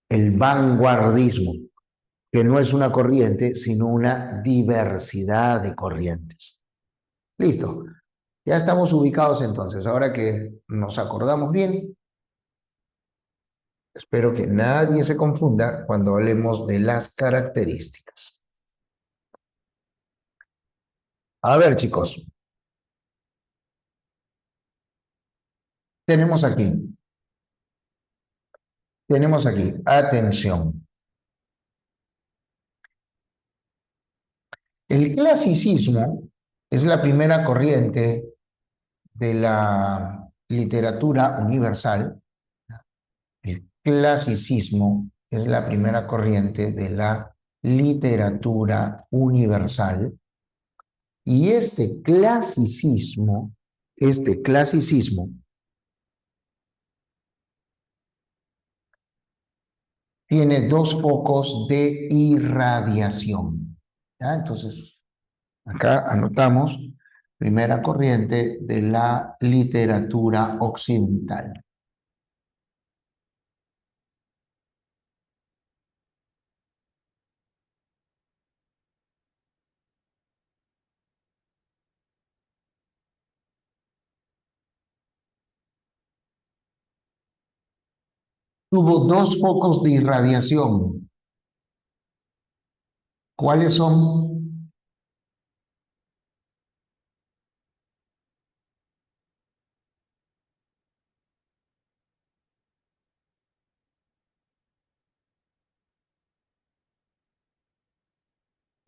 el vanguardismo, que no es una corriente, sino una diversidad de corrientes. Listo. Ya estamos ubicados entonces. Ahora que nos acordamos bien, espero que nadie se confunda cuando hablemos de las características. A ver, chicos, tenemos aquí, atención. El clasicismo es la primera corriente de la literatura universal. El clasicismo es la primera corriente de la literatura universal y este clasicismo tiene dos focos de irradiación. ¿Ya? Entonces, acá anotamos primera corriente de la literatura occidental. tuvo dos focos de irradiación. ¿Cuáles son?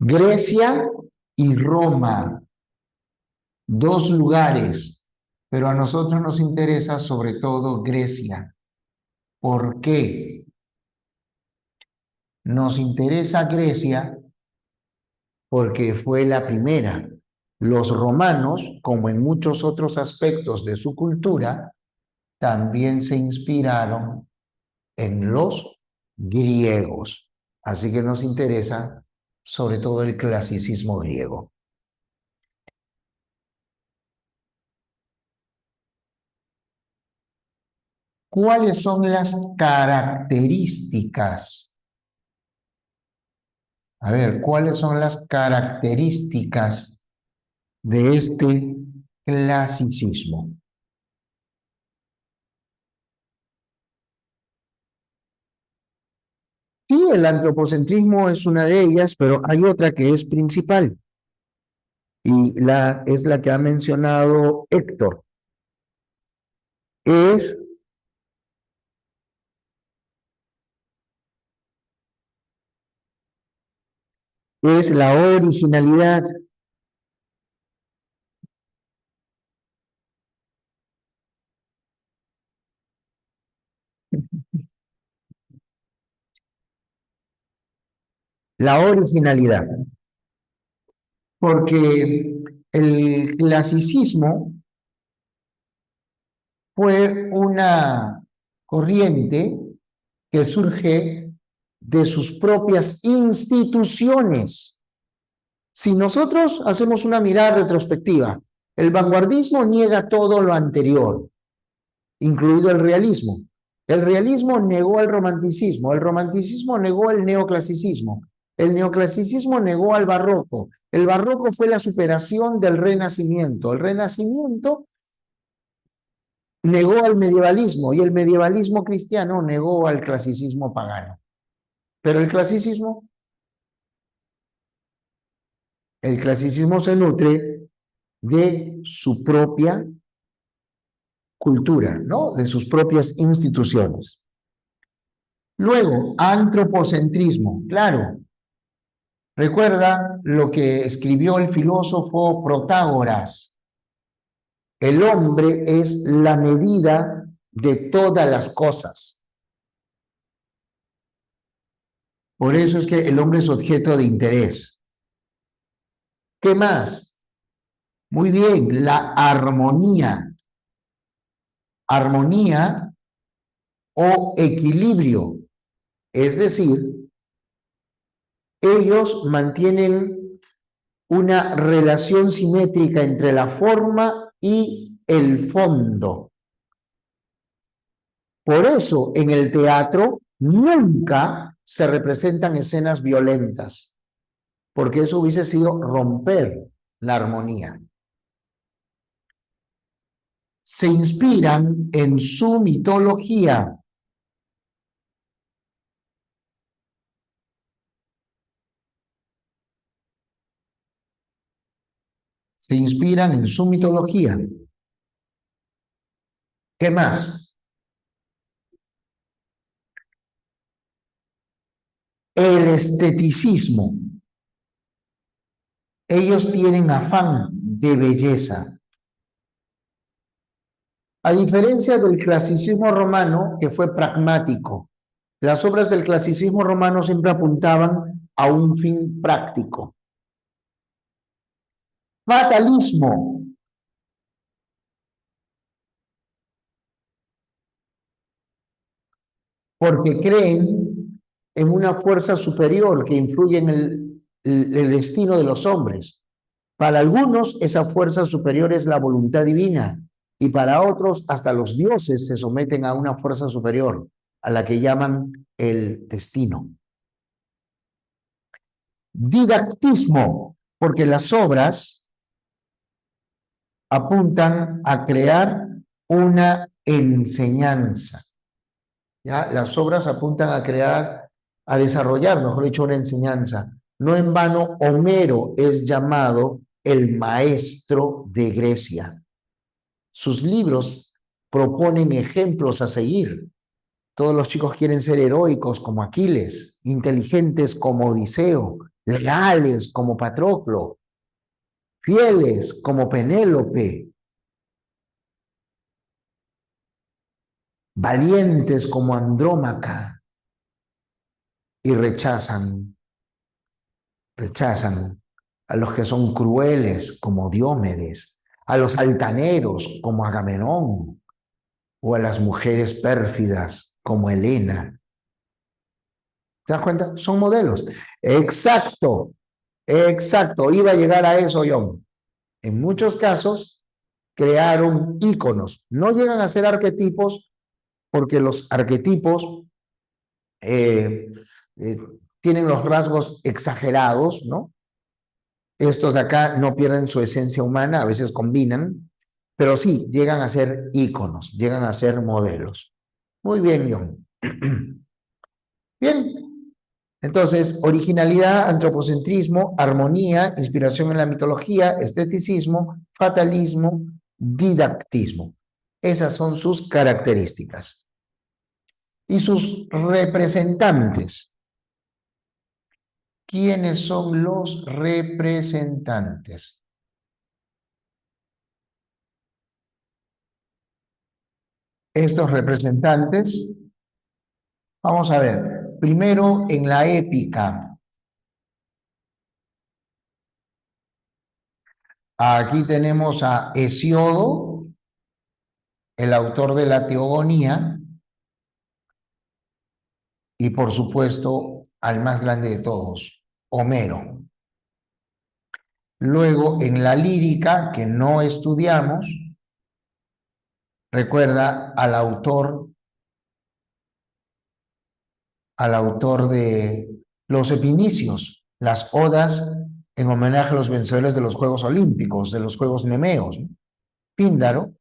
Grecia y Roma, dos lugares, pero a nosotros nos interesa sobre todo Grecia. ¿Por qué? Nos interesa Grecia porque fue la primera. Los romanos, como en muchos otros aspectos de su cultura, también se inspiraron en los griegos. Así que nos interesa sobre todo el clasicismo griego. ¿Cuáles son las características? A ver, ¿cuáles son las características de este clasicismo? Sí, el antropocentrismo es una de ellas, pero hay otra que es principal y es la que ha mencionado Héctor. Es, es la originalidad. La originalidad, porque el clasicismo fue una corriente que surge de sus propias instituciones. Si nosotros hacemos una mirada retrospectiva, el vanguardismo niega todo lo anterior, incluido el realismo. El realismo negó el romanticismo negó el neoclasicismo negó al barroco. El barroco fue la superación del renacimiento. El renacimiento negó al medievalismo y el medievalismo cristiano negó al clasicismo pagano. Pero el clasicismo se nutre de su propia cultura, ¿no? De sus propias instituciones. Luego, antropocentrismo, claro. Recuerda lo que escribió el filósofo Protágoras. El hombre es la medida de todas las cosas. Por eso es que el hombre es objeto de interés. ¿Qué más? Muy bien, la armonía. Armonía o equilibrio. Es decir, ellos mantienen una relación simétrica entre la forma y el fondo. Por eso en el teatro nunca se representan escenas violentas, porque eso hubiese sido romper la armonía. Se inspiran en su mitología. Se inspiran en su mitología. ¿Qué más? El esteticismo. Ellos tienen afán de belleza. A diferencia del clasicismo romano, que fue pragmático, las obras del clasicismo romano siempre apuntaban a un fin práctico. Fatalismo, porque creen en una fuerza superior que influye en el destino de los hombres. Para algunos, esa fuerza superior es la voluntad divina, y para otros, hasta los dioses se someten a una fuerza superior, a la que llaman el destino. Didactismo, porque las obras apuntan a crear una enseñanza. ¿ya? Las obras apuntan a crear, a desarrollar, mejor dicho, una enseñanza. No en vano, Homero es llamado el maestro de Grecia. Sus libros proponen ejemplos a seguir. Todos los chicos quieren ser heroicos como Aquiles, inteligentes como Odiseo, leales como Patroclo, fieles como Penélope, valientes como Andrómaca y rechazan a los que son crueles como Diomedes, a los altaneros como Agamenón o a las mujeres pérfidas como Helena. ¿Te das cuenta? Son modelos. Exacto, exacto. Iba a llegar a eso, John. En muchos casos crearon íconos. No llegan a ser arquetipos porque los arquetipos eh, eh, tienen los rasgos exagerados, ¿no? Estos de acá no pierden su esencia humana, a veces combinan, pero sí, llegan a ser íconos, llegan a ser modelos. Muy bien, John. Bien, entonces, originalidad, antropocentrismo, armonía, inspiración en la mitología, esteticismo, fatalismo, didactismo. Esas son sus características. Y sus representantes. ¿Quiénes son los representantes? Estos representantes, vamos a ver, primero en la épica. Aquí tenemos a Hesiodo, el autor de la Teogonía, y por supuesto al más grande de todos, Homero. Luego en la lírica, que no estudiamos, recuerda al autor de los Epinicios, las odas en homenaje a los vencedores de los Juegos Olímpicos, de los Juegos Nemeos, ¿no? Píndaro,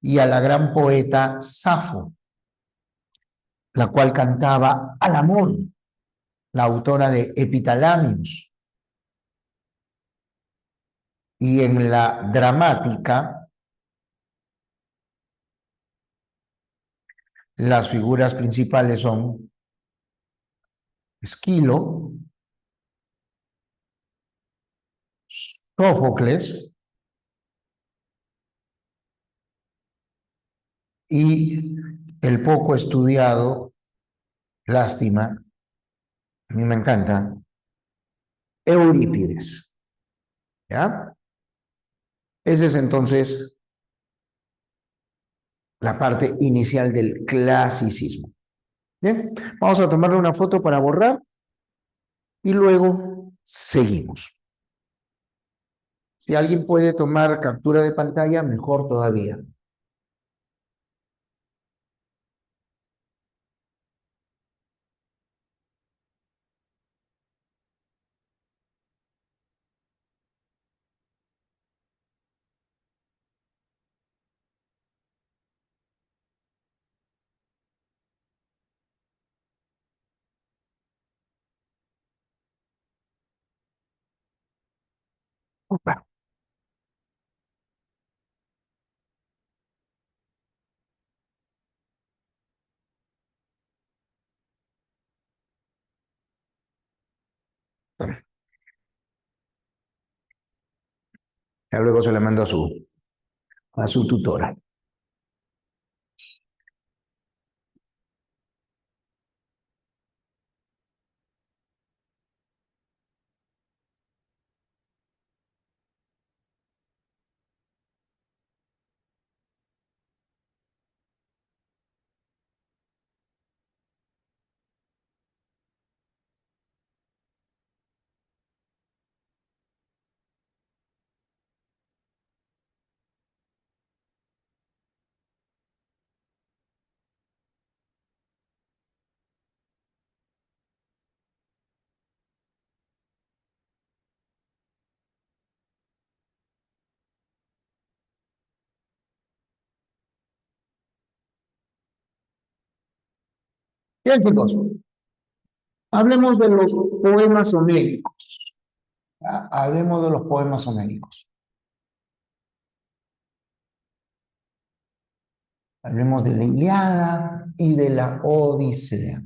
y a la gran poeta Safo, la cual cantaba al amor, la autora de Epitalamios. Y en la dramática, las figuras principales son Esquilo, Sófocles y el poco estudiado, lástima, a mí me encanta, Eurípides. ¿Ya? Esa es entonces la parte inicial del clasicismo. Bien, vamos a tomarle una foto para borrar y luego seguimos. Si alguien puede tomar captura de pantalla, mejor todavía. Opa, ya luego se le mando a su tutora. Bien, chicos, hablemos de los poemas homéricos. Hablemos de los poemas homéricos. Hablemos de la Ilíada y de la Odisea.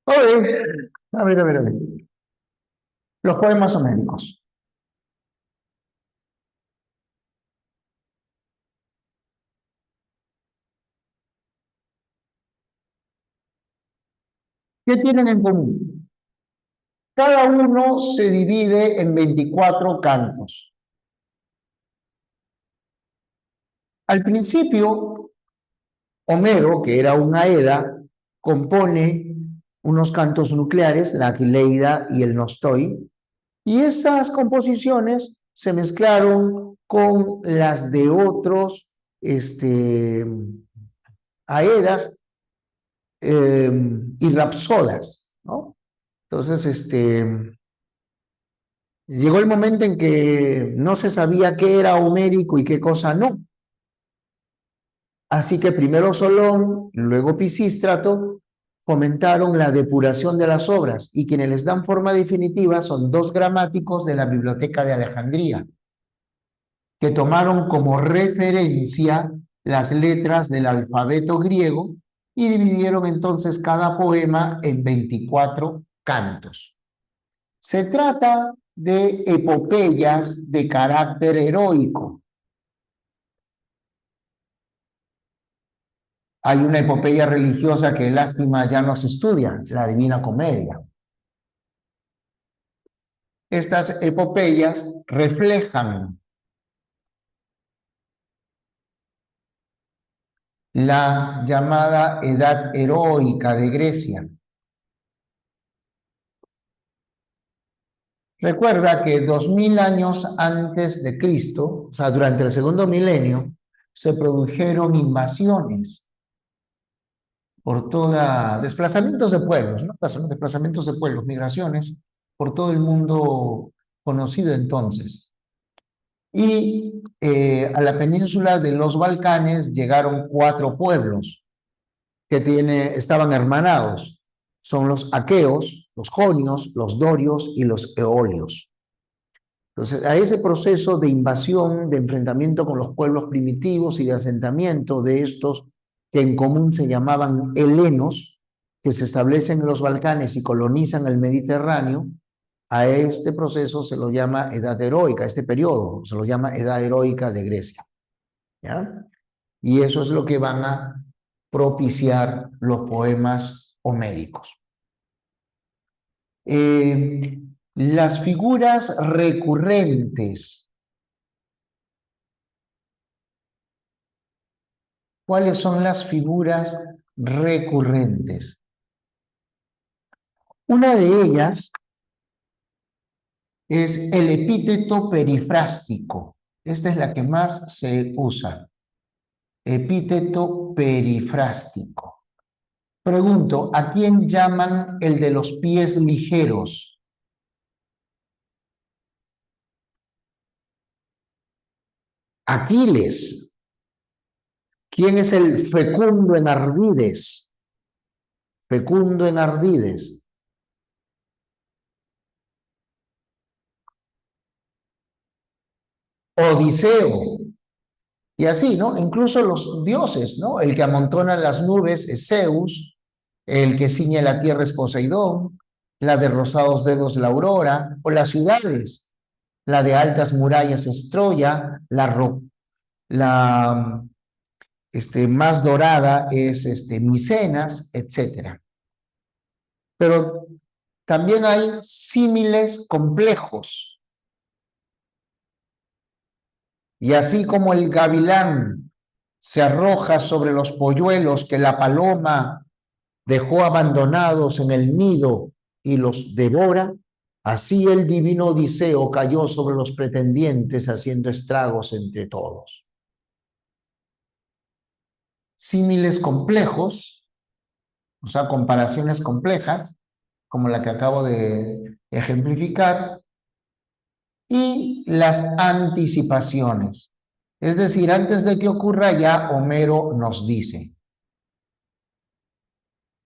Oye, a ver. Los poemas homéricos. ¿Qué tienen en común? Cada uno se divide en 24 cantos. Al principio, Homero, que era un Aeda, compone unos cantos nucleares, la Aquileida y el Nostoi, y esas composiciones se mezclaron con las de otros Aedas y rapsodas, ¿no? Entonces, llegó el momento en que no se sabía qué era homérico y qué cosa no. Así que primero Solón, luego Pisístrato, fomentaron la depuración de las obras y quienes les dan forma definitiva son dos gramáticos de la Biblioteca de Alejandría, que tomaron como referencia las letras del alfabeto griego y dividieron entonces cada poema en 24 cantos. Se trata de epopeyas de carácter heroico. Hay una epopeya religiosa que lástima ya no se estudia, la Divina Comedia. Estas epopeyas reflejan la llamada edad heroica de Grecia. Recuerda que 2000 años antes de Cristo, o sea, durante el segundo milenio, se produjeron invasiones por toda, desplazamientos de pueblos, ¿no? Desplazamientos de pueblos, migraciones por todo el mundo conocido entonces. Y a la península de los Balcanes llegaron 4 pueblos que estaban hermanados. Son los aqueos, los jonios, los dorios y los eolios. Entonces, a ese proceso de invasión, de enfrentamiento con los pueblos primitivos y de asentamiento de estos que en común se llamaban helenos, que se establecen en los Balcanes y colonizan el Mediterráneo, a este proceso se lo llama edad heroica, este periodo se lo llama edad heroica de Grecia. ¿Ya? Y eso es lo que van a propiciar los poemas homéricos. Las figuras recurrentes. ¿Cuáles son las figuras recurrentes? Una de ellas es el epíteto perifrástico. Esta es la que más se usa. Epíteto perifrástico. Pregunto, ¿a quién llaman el de los pies ligeros? Aquiles. ¿Quién es el fecundo en ardides? Fecundo en ardides. Odiseo. Y así, ¿no? Incluso los dioses, ¿no? El que amontona las nubes es Zeus, el que ciñe la tierra es Poseidón, la de rosados dedos la Aurora, o las ciudades, la de altas murallas es Troya, la más dorada es Micenas, etc. Pero también hay símiles complejos. Y así como el gavilán se arroja sobre los polluelos que la paloma dejó abandonados en el nido y los devora, así el divino Odiseo cayó sobre los pretendientes haciendo estragos entre todos. Símiles complejos, o sea, comparaciones complejas, como la que acabo de ejemplificar, y las anticipaciones. Es decir, antes de que ocurra ya Homero nos dice.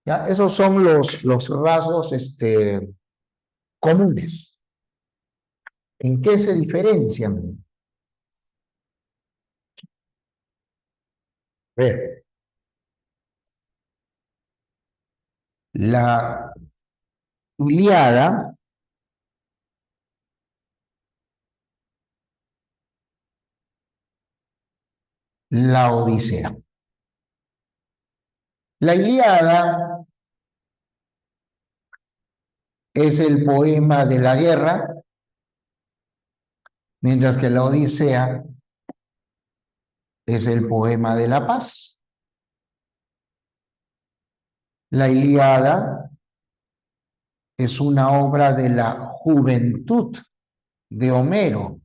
¿Ya? Esos son los rasgos comunes. ¿En qué se diferencian? A ver, la Ilíada, la Odisea. La Ilíada es el poema de la guerra, mientras que la Odisea es el poema de la paz. La Ilíada es una obra de la juventud de Homero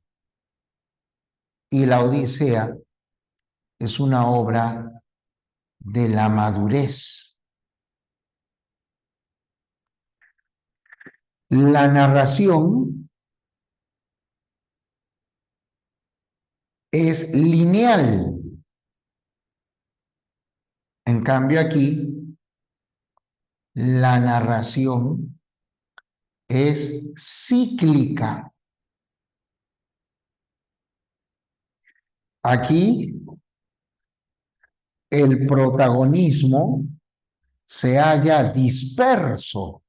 y la Odisea es una obra de la madurez. La narración es lineal. En cambio aquí, la narración es cíclica. Aquí el protagonismo se halla disperso.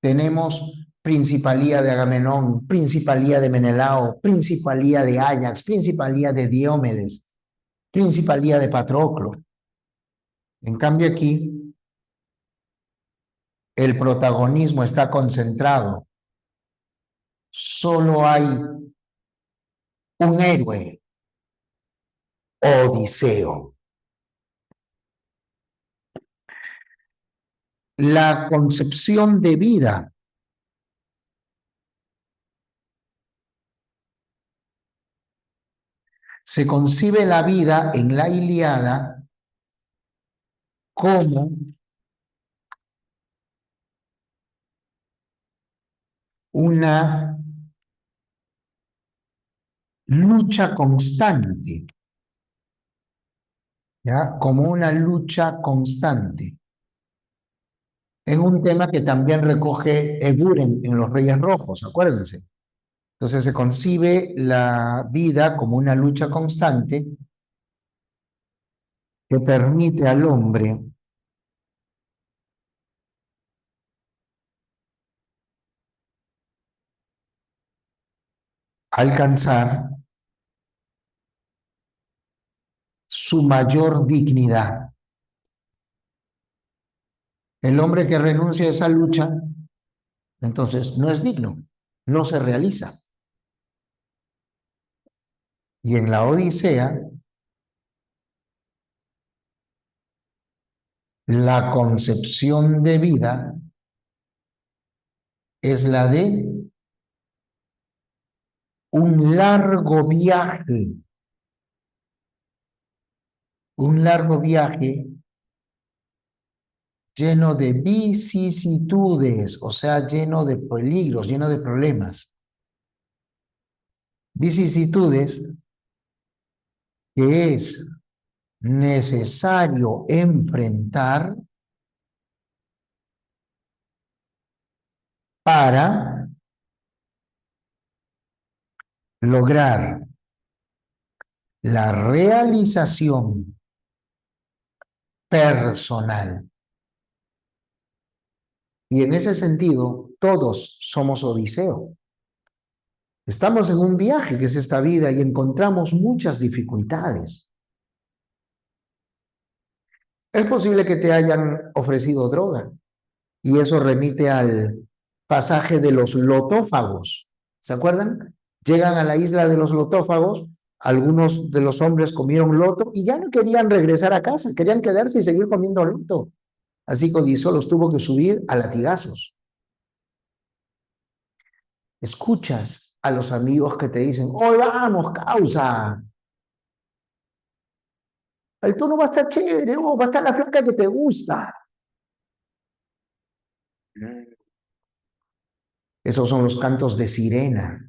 Tenemos principalía de Agamenón, principalía de Menelao, principalía de Áyax, principalía de Diomedes, principalía de Patroclo. En cambio aquí, el protagonismo está concentrado. Solo hay un héroe, Odiseo. La concepción de vida se concibe la vida en la Ilíada como una lucha constante, ¿ya? Como una lucha constante. Es un tema que también recoge Eburen en Los Reyes Rojos, acuérdense. Entonces se concibe la vida como una lucha constante que permite al hombre alcanzar su mayor dignidad. El hombre que renuncia a esa lucha, entonces no es digno, no se realiza. Y en la Odisea, la concepción de vida es la de un largo viaje lleno de vicisitudes, o sea, lleno de peligros, lleno de problemas. Vicisitudes que es necesario enfrentar para lograr la realización personal. Y en ese sentido, todos somos Odiseo. Estamos en un viaje que es esta vida y encontramos muchas dificultades. Es posible que te hayan ofrecido droga. Y eso remite al pasaje de los lotófagos. ¿Se acuerdan? Llegan a la isla de los lotófagos, algunos de los hombres comieron loto y ya no querían regresar a casa, querían quedarse y seguir comiendo loto. Así que Odiseo los tuvo que subir a latigazos. Escuchas a los amigos que te dicen, hoy vamos, causa. El tono va a estar chévere, oh, va a estar la flaca que te gusta. Esos son los cantos de sirena.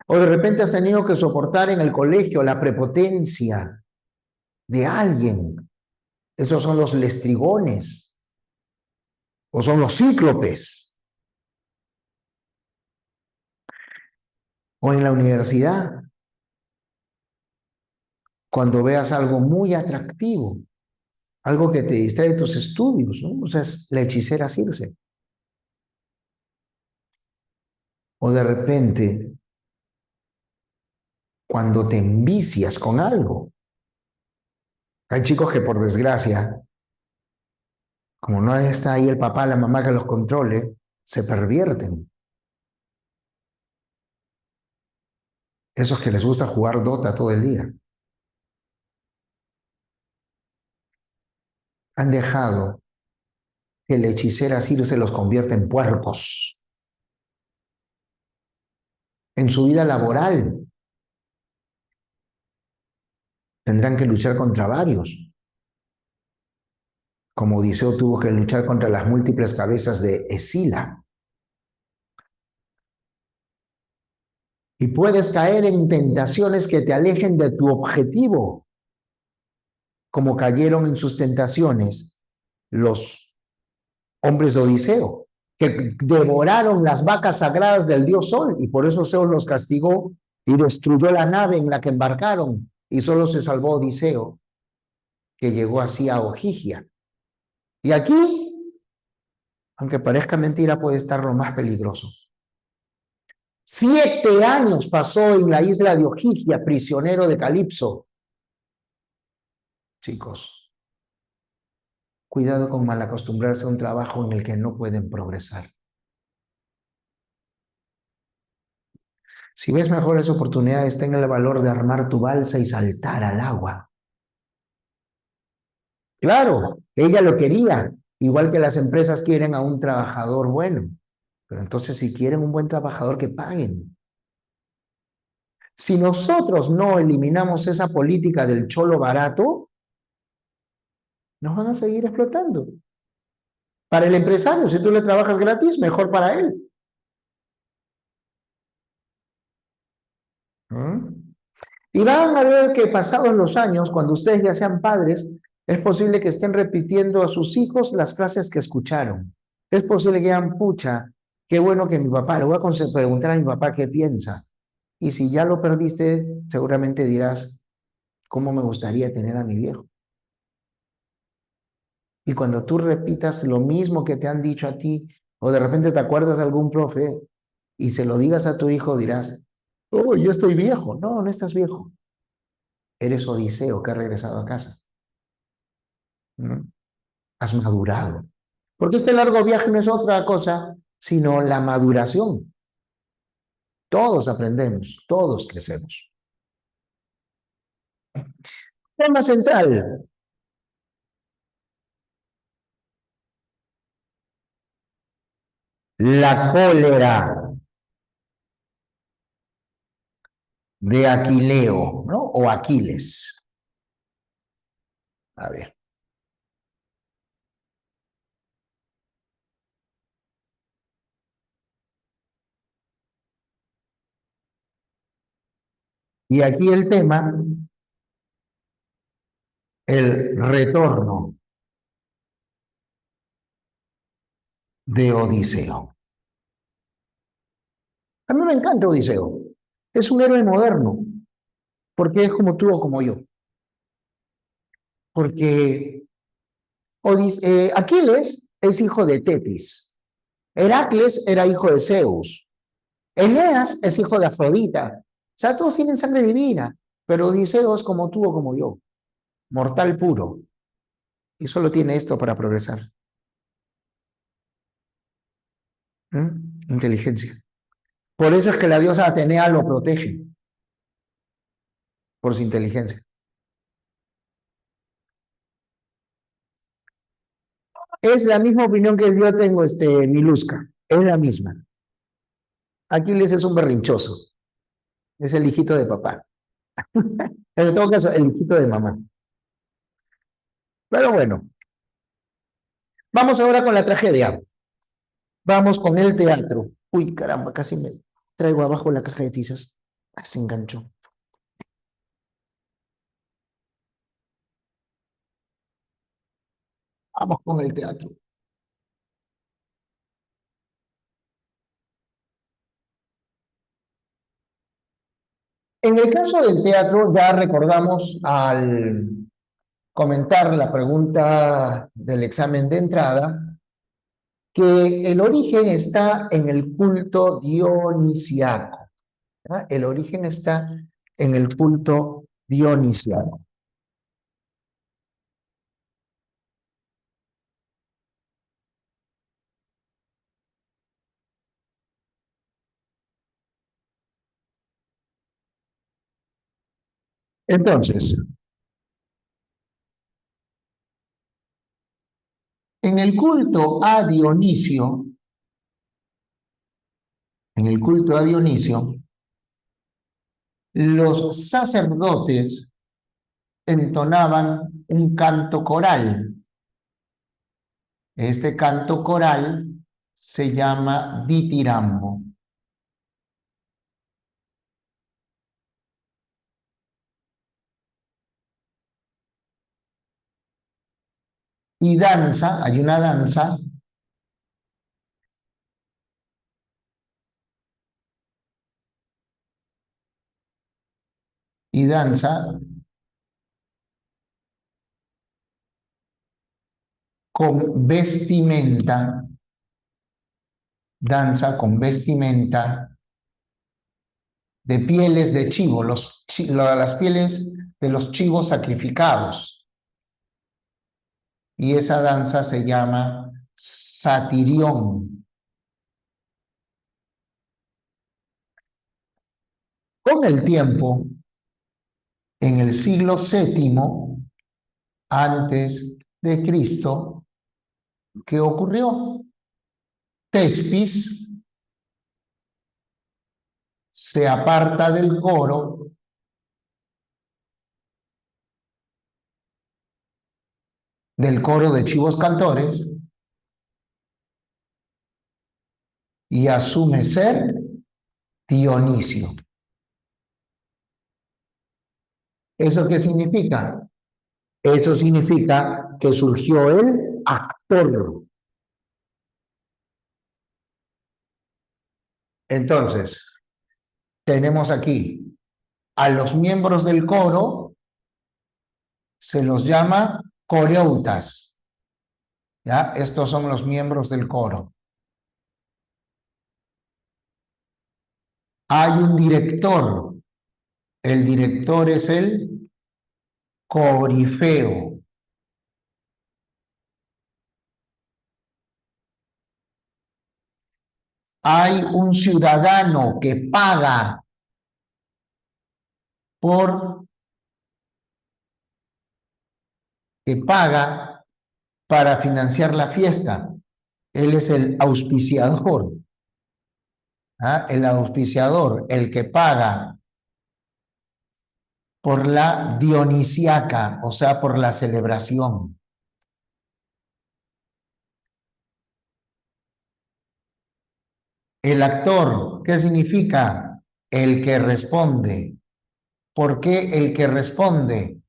O de repente has tenido que soportar en el colegio la prepotencia de alguien. Esos son los lestrigones. O son los cíclopes. O en la universidad, cuando veas algo muy atractivo, algo que te distrae de tus estudios, ¿no? O sea, es la hechicera Circe. O de repente, cuando te envicias con algo. Hay chicos que por desgracia, como no está ahí el papá, la mamá que los controle, se pervierten. Esos que les gusta jugar Dota todo el día. Han dejado que la hechicera Circe los convierta en puercos. En su vida laboral tendrán que luchar contra varios. Como Odiseo tuvo que luchar contra las múltiples cabezas de Escila. Y puedes caer en tentaciones que te alejen de tu objetivo, como cayeron en sus tentaciones los hombres de Odiseo, que devoraron las vacas sagradas del dios Sol, y por eso Zeus los castigó y destruyó la nave en la que embarcaron, y solo se salvó Odiseo, que llegó así a Ogygia. Y aquí, aunque parezca mentira, puede estar lo más peligroso. 7 años pasó en la isla de Ogygia, prisionero de Calipso. Chicos, cuidado con malacostumbrarse a un trabajo en el que no pueden progresar. Si ves mejores oportunidades, ten el valor de armar tu balsa y saltar al agua. Claro, ella lo quería, igual que las empresas quieren a un trabajador bueno. Pero entonces, si quieren un buen trabajador, que paguen. Si nosotros no eliminamos esa política del cholo barato, nos van a seguir explotando. Para el empresario, si tú le trabajas gratis, mejor para él. Y van a ver que pasados los años, cuando ustedes ya sean padres, es posible que estén repitiendo a sus hijos las frases que escucharon. Es posible que digan, pucha, qué bueno que mi papá, le voy a preguntar a mi papá qué piensa. Y si ya lo perdiste, seguramente dirás, ¿cómo me gustaría tener a mi viejo? Y cuando tú repitas lo mismo que te han dicho a ti, o de repente te acuerdas de algún profe y se lo digas a tu hijo, dirás, oh, yo estoy viejo. No, no estás viejo. Eres Odiseo que ha regresado a casa. ¿Mm? Has madurado. Porque este largo viaje no es otra cosa, sino la maduración. Todos aprendemos, todos crecemos. Tema central. La cólera de Aquileo, ¿no? O Aquiles. A ver. Y aquí el tema, el retorno de Odiseo. A mí me encanta Odiseo. Es un héroe moderno, porque es como tú o como yo. Porque Aquiles es hijo de Tetis. Heracles era hijo de Zeus. Eneas es hijo de Afrodita. O sea, todos tienen sangre divina, pero Odiseo es como tú o como yo, mortal puro. y solo tiene esto para progresar. Inteligencia. Por eso es que la diosa Atenea lo protege, por su inteligencia. Es la misma opinión que yo tengo, Miluska. Es la misma. Aquiles es un berrinchoso. Es el hijito de papá. En todo caso, el hijito de mamá. Pero bueno, vamos ahora con la tragedia. Vamos con el teatro. Uy, caramba, casi me traigo abajo la caja de tizas. Se enganchó. Vamos con el teatro. En el caso del teatro, ya recordamos al comentar la pregunta del examen de entrada, que el origen está en el culto dionisiaco. ¿Ah? El origen está en el culto dionisiaco. Entonces, en el culto a Dionisio, en el culto a Dionisio, los sacerdotes entonaban un canto coral. Este canto coral se llama ditirambo. Y danza, hay una danza y danza con vestimenta, danza con vestimenta de pieles de chivo, las pieles de los chivos sacrificados. Y esa danza se llama satirión. Con el tiempo, en el siglo VII antes de Cristo, ¿qué ocurrió? Tespis se aparta del coro de chivos cantores, y asume ser Dionisio. ¿Eso qué significa? Eso significa que surgió el actor. Entonces, tenemos aquí a los miembros del coro, se los llama coreutas. ¿Ya? Estos son los miembros del coro. Hay un director. El director es el corifeo. Hay un ciudadano que paga para financiar la fiesta. Él es el auspiciador. ¿Ah? El auspiciador, el que paga por la dionisiaca, o sea, por la celebración. El actor, ¿qué significa? El que responde. ¿Por qué el que responde?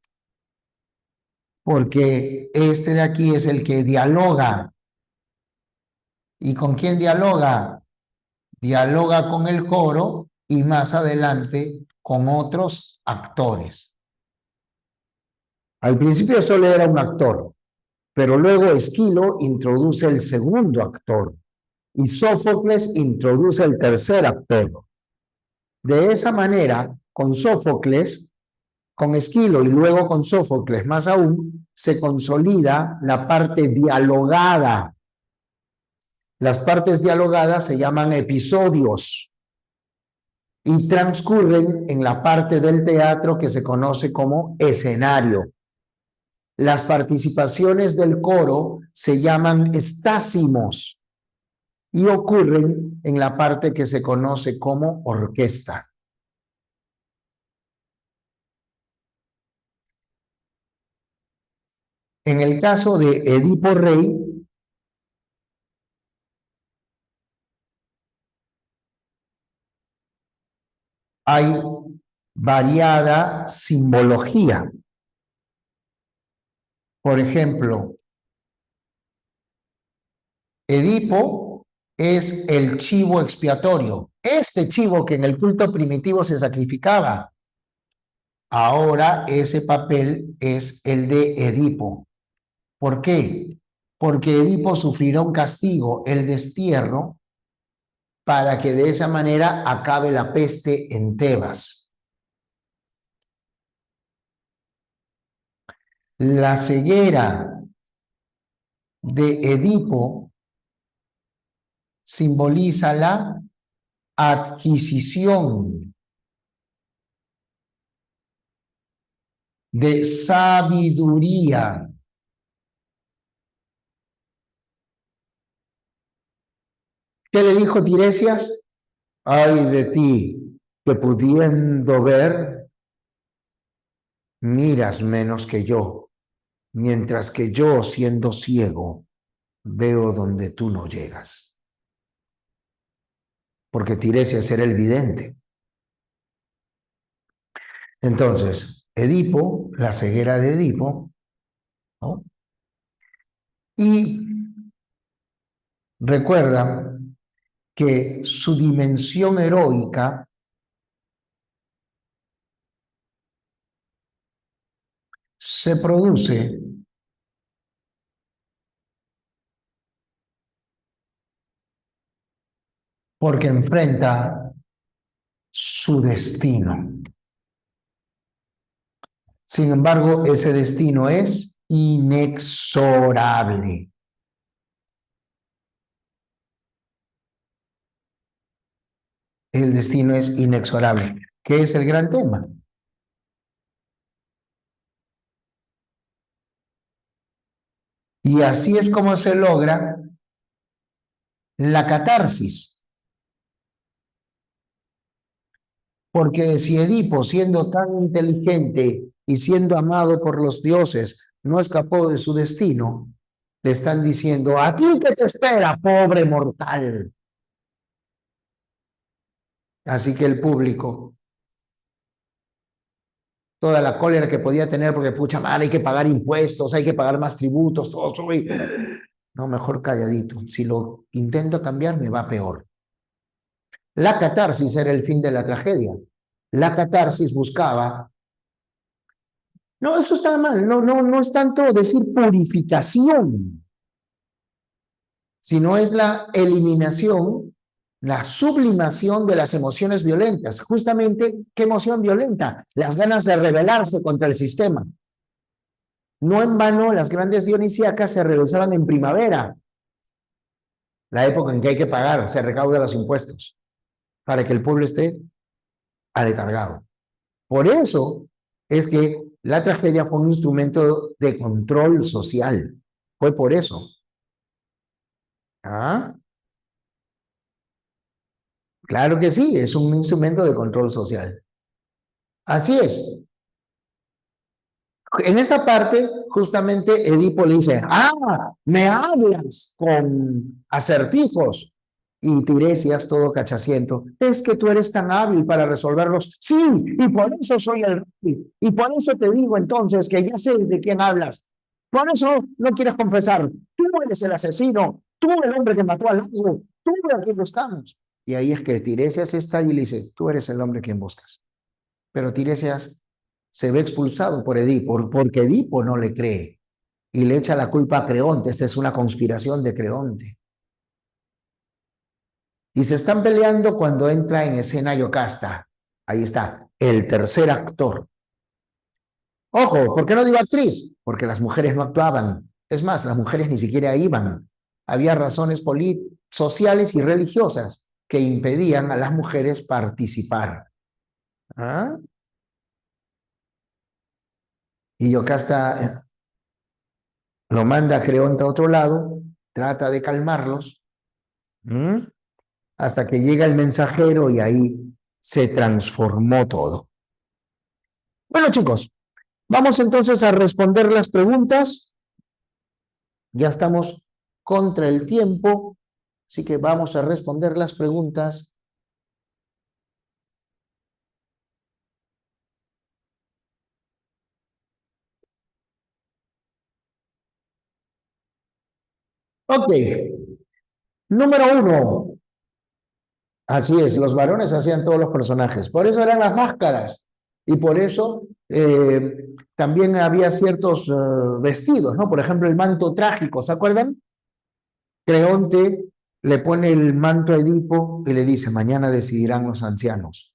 Porque este de aquí es el que dialoga. ¿Y con quién dialoga? Dialoga con el coro y más adelante con otros actores. Al principio solo era un actor, pero luego Esquilo introduce el segundo actor y Sófocles introduce el tercer actor. De esa manera, con Sófocles con Esquilo y luego con Sófocles más aún, se consolida la parte dialogada. Las partes dialogadas se llaman episodios y transcurren en la parte del teatro que se conoce como escenario. Las participaciones del coro se llaman estásimos y ocurren en la parte que se conoce como orquesta. En el caso de Edipo Rey, hay variada simbología. Por ejemplo, Edipo es el chivo expiatorio. Este chivo que en el culto primitivo se sacrificaba, ahora ese papel es el de Edipo. ¿Por qué? Porque Edipo sufrirá un castigo, el destierro, para que de esa manera acabe la peste en Tebas. La ceguera de Edipo simboliza la adquisición de sabiduría. ¿Qué le dijo Tiresias? Ay de ti, que pudiendo ver, miras menos que yo, mientras que yo, siendo ciego, veo donde tú no llegas. Porque Tiresias era el vidente. Entonces, Edipo, la ceguera de Edipo, ¿no? Y recuerda que su dimensión heroica se produce porque enfrenta su destino. Sin embargo, ese destino es inexorable. El destino es inexorable. ¿Qué es el gran tema? Y así es como se logra la catarsis. Porque si Edipo, siendo tan inteligente y siendo amado por los dioses, no escapó de su destino, le están diciendo, ¿a ti qué te espera, pobre mortal? Así que el público, toda la cólera que podía tener, porque pucha madre, hay que pagar impuestos, hay que pagar más tributos, todo soy. No, mejor calladito. Si lo intento cambiar, me va peor. La catarsis era el fin de la tragedia. La catarsis buscaba. No, eso está mal. No es tanto decir purificación, sino es la eliminación, la sublimación de las emociones violentas. Justamente, ¿qué emoción violenta? Las ganas de rebelarse contra el sistema. No en vano, las grandes dionisíacas se realizaban en primavera, la época en que hay que pagar, se recaudan los impuestos, para que el pueblo esté aletargado. Por eso es que la tragedia fue un instrumento de control social. Fue por eso. ¿Ah? Claro que sí, es un instrumento de control social. Así es. En esa parte, justamente Edipo le dice, me hablas con acertijos. Y Tiresias, todo cachaciento, es que tú eres tan hábil para resolverlos. Sí, y por eso soy el rey. Y por eso te digo entonces que ya sé de quién hablas. Por eso no quieres confesar. Tú eres el asesino, tú el hombre que mató al hijo, tú el que buscamos. Y ahí es que Tiresias está y le dice, tú eres el hombre que buscas. Pero Tiresias se ve expulsado por Edipo, porque Edipo no le cree y le echa la culpa a Creonte. Esta es una conspiración de Creonte. Y se están peleando cuando entra en escena Yocasta. Ahí está, el tercer actor. Ojo, ¿por qué no digo actriz? Porque las mujeres no actuaban. Es más, las mujeres ni siquiera iban. Había razones sociales y religiosas que impedían a las mujeres participar. ¿Ah? Y Yocasta lo manda a Creonte a otro lado, trata de calmarlos, ¿m? Hasta que llega el mensajero y ahí se transformó todo. Bueno, chicos, vamos entonces a responder las preguntas. Ya estamos contra el tiempo, así que vamos a responder las preguntas. Ok, número uno. Así es, los varones hacían todos los personajes. Por eso eran las máscaras. Y por eso también había ciertos vestidos, ¿no? Por ejemplo, el manto trágico, ¿se acuerdan? Creonte le pone el manto a Edipo y le dice, mañana decidirán los ancianos.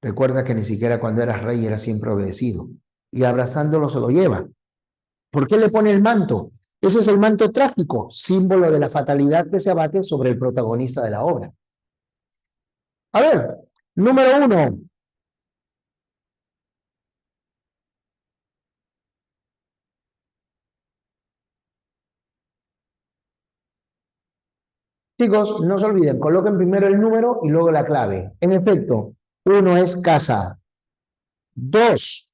Recuerda que ni siquiera cuando eras rey eras siempre obedecido. Y abrazándolo se lo lleva. ¿Por qué le pone el manto? Ese es el manto trágico, símbolo de la fatalidad que se abate sobre el protagonista de la obra. A ver, número uno. Chicos, no se olviden, coloquen primero el número y luego la clave. En efecto, uno es casa. Dos,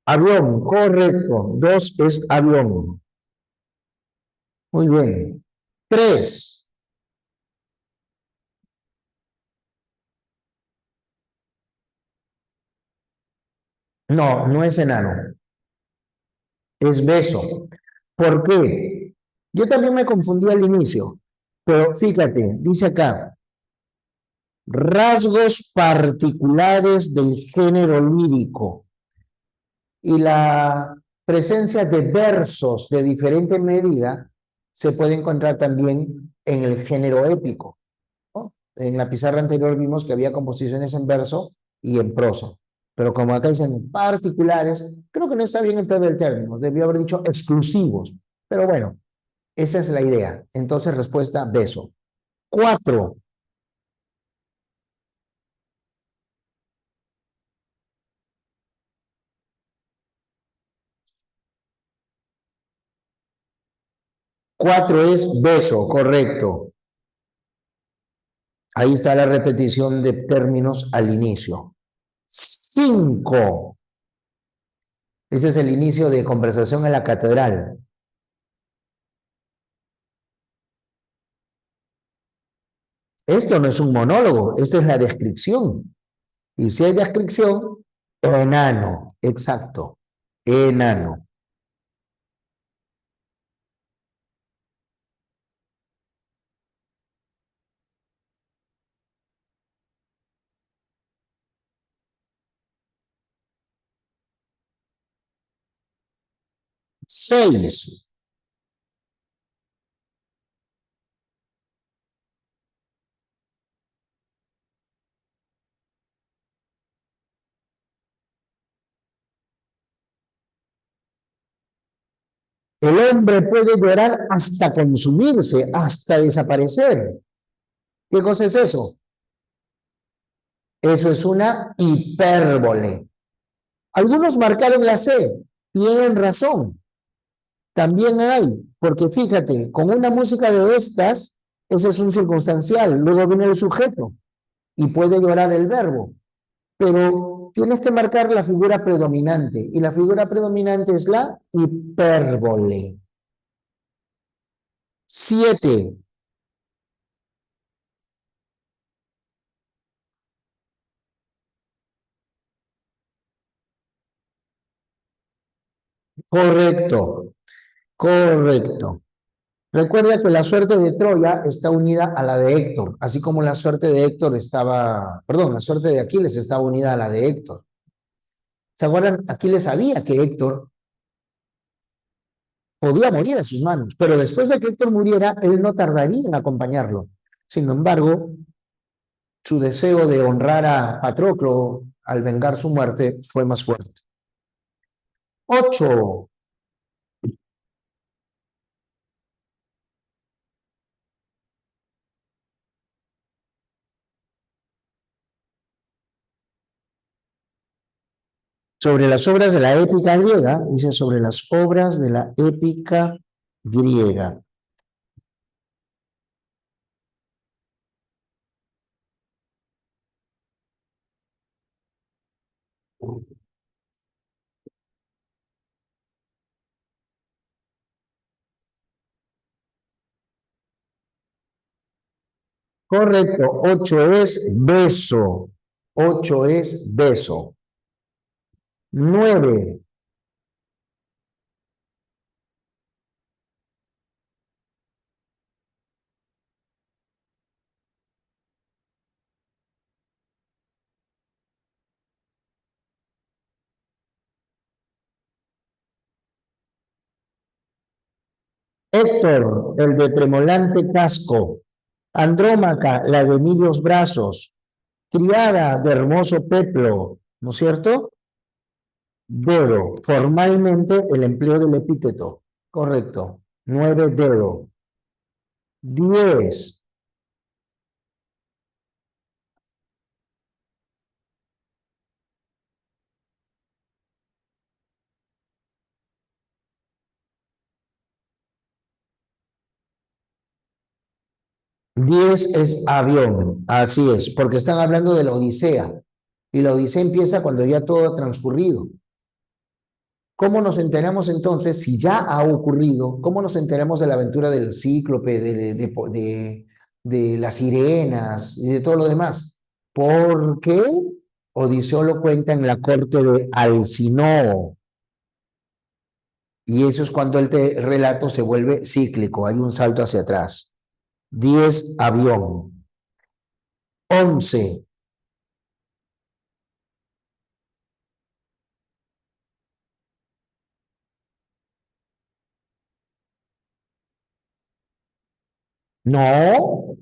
avión, correcto. Dos es avión. Muy bien. Tres, no, no es enano, es beso. ¿Por qué? Yo también me confundí al inicio, pero fíjate, dice acá, rasgos particulares del género lírico y la presencia de versos de diferente medida se puede encontrar también en el género épico, ¿no? En la pizarra anterior vimos que había composiciones en verso y en prosa, pero como acá dicen particulares, creo que no está bien el empleo del término, debió haber dicho exclusivos, pero bueno, esa es la idea. Entonces, respuesta, beso. Cuatro, cuatro es beso, correcto. Ahí está la repetición de términos al inicio. Cinco, ese es el inicio de conversación en la catedral. Esto no es un monólogo, esta es la descripción. Y si hay descripción, enano, exacto, enano. Seis, el hombre puede llorar hasta consumirse, hasta desaparecer. ¿Qué cosa es eso? Eso es una hipérbole. Algunos marcaron la C, tienen razón. También hay, porque fíjate, con una música de estas, ese es un circunstancial, luego viene el sujeto y puede llorar el verbo, pero tienes que marcar la figura predominante y la figura predominante es la hipérbole. Siete, correcto, correcto. Recuerda que la suerte de Troya está unida a la de Héctor, así como la suerte de Héctor estaba, perdón, la suerte de Aquiles estaba unida a la de Héctor. ¿Se acuerdan? Aquiles sabía que Héctor podía morir a sus manos, pero después de que Héctor muriera, él no tardaría en acompañarlo. Sin embargo, su deseo de honrar a Patroclo al vengar su muerte fue más fuerte. 8. Sobre las obras de la épica griega, dice sobre las obras de la épica griega. Correcto, 8 es beso. 8 es beso. 9. Héctor, el de tremolante casco. Andrómaca, la de nidos brazos. Criada de hermoso peplo, ¿no es cierto? Dedo, formalmente el empleo del epíteto. Correcto. 9 dedo. 10. Diez es avión, así es, porque están hablando de la Odisea. Y la Odisea empieza cuando ya todo ha transcurrido. ¿Cómo nos enteramos entonces, si ya ha ocurrido, cómo nos enteramos de la aventura del cíclope, de las sirenas y de todo lo demás? Porque Odiseo lo cuenta en la corte de Alcinoo. Y eso es cuando el relato se vuelve cíclico, hay un salto hacia atrás. 10, avión. 11. No,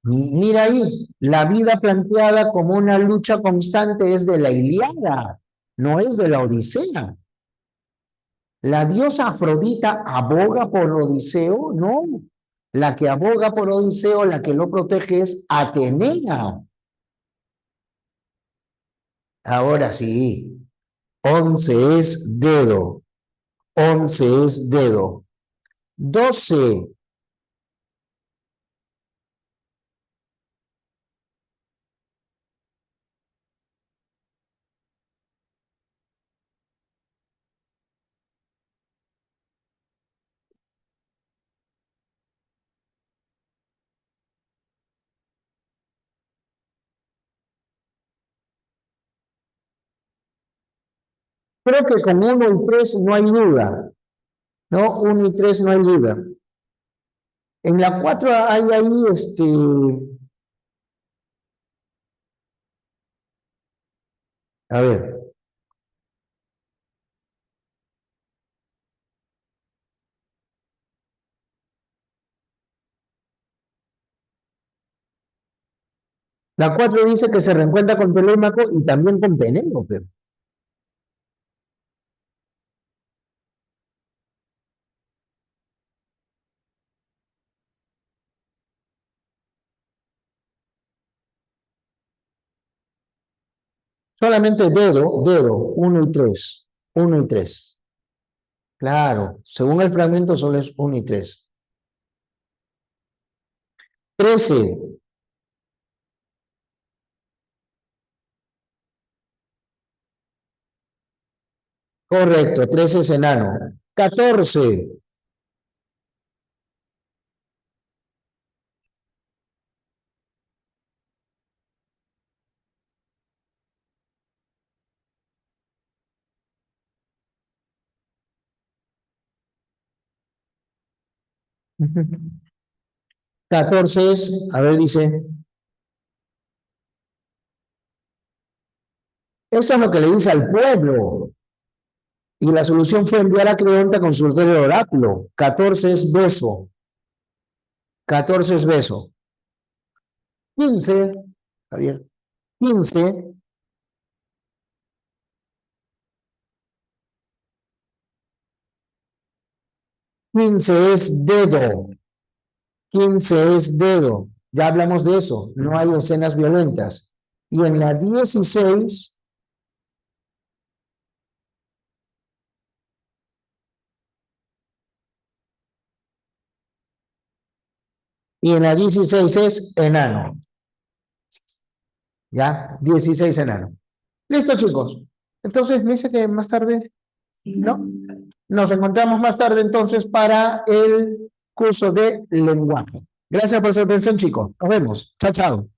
mira ahí, la vida planteada como una lucha constante es de la Ilíada, no es de la Odisea. La diosa Afrodita aboga por Odiseo, no. La que aboga por Odiseo, la que lo protege es Atenea. Ahora sí, 11 es dedo, 11 es dedo. 12. Creo que con 1 y 3 no hay duda, ¿no? 1 y 3 no hay duda. En la 4 hay ahí, a ver, la 4 dice que se reencuentra con Telémaco y también con Penélope. Solamente dedo, 1 y 3. 1 y 3. Claro, según el fragmento solo es 1 y 3. 13. Correcto, 13 es enano. 14. 14 es, a ver, dice, eso es lo que le dice al pueblo. Y la solución fue enviar a Creonte a consultar el oráculo. 14 es beso. 14 es beso. 15, Javier, 15 es dedo. 15 es dedo. Ya hablamos de eso. No hay escenas violentas. Y en la 16, es enano. ¿Ya? 16 enano. Listo, chicos. Entonces, me dice que más tarde, ¿no? Nos encontramos más tarde entonces para el curso de lenguaje. Gracias por su atención, chicos. Nos vemos. Chao, chao.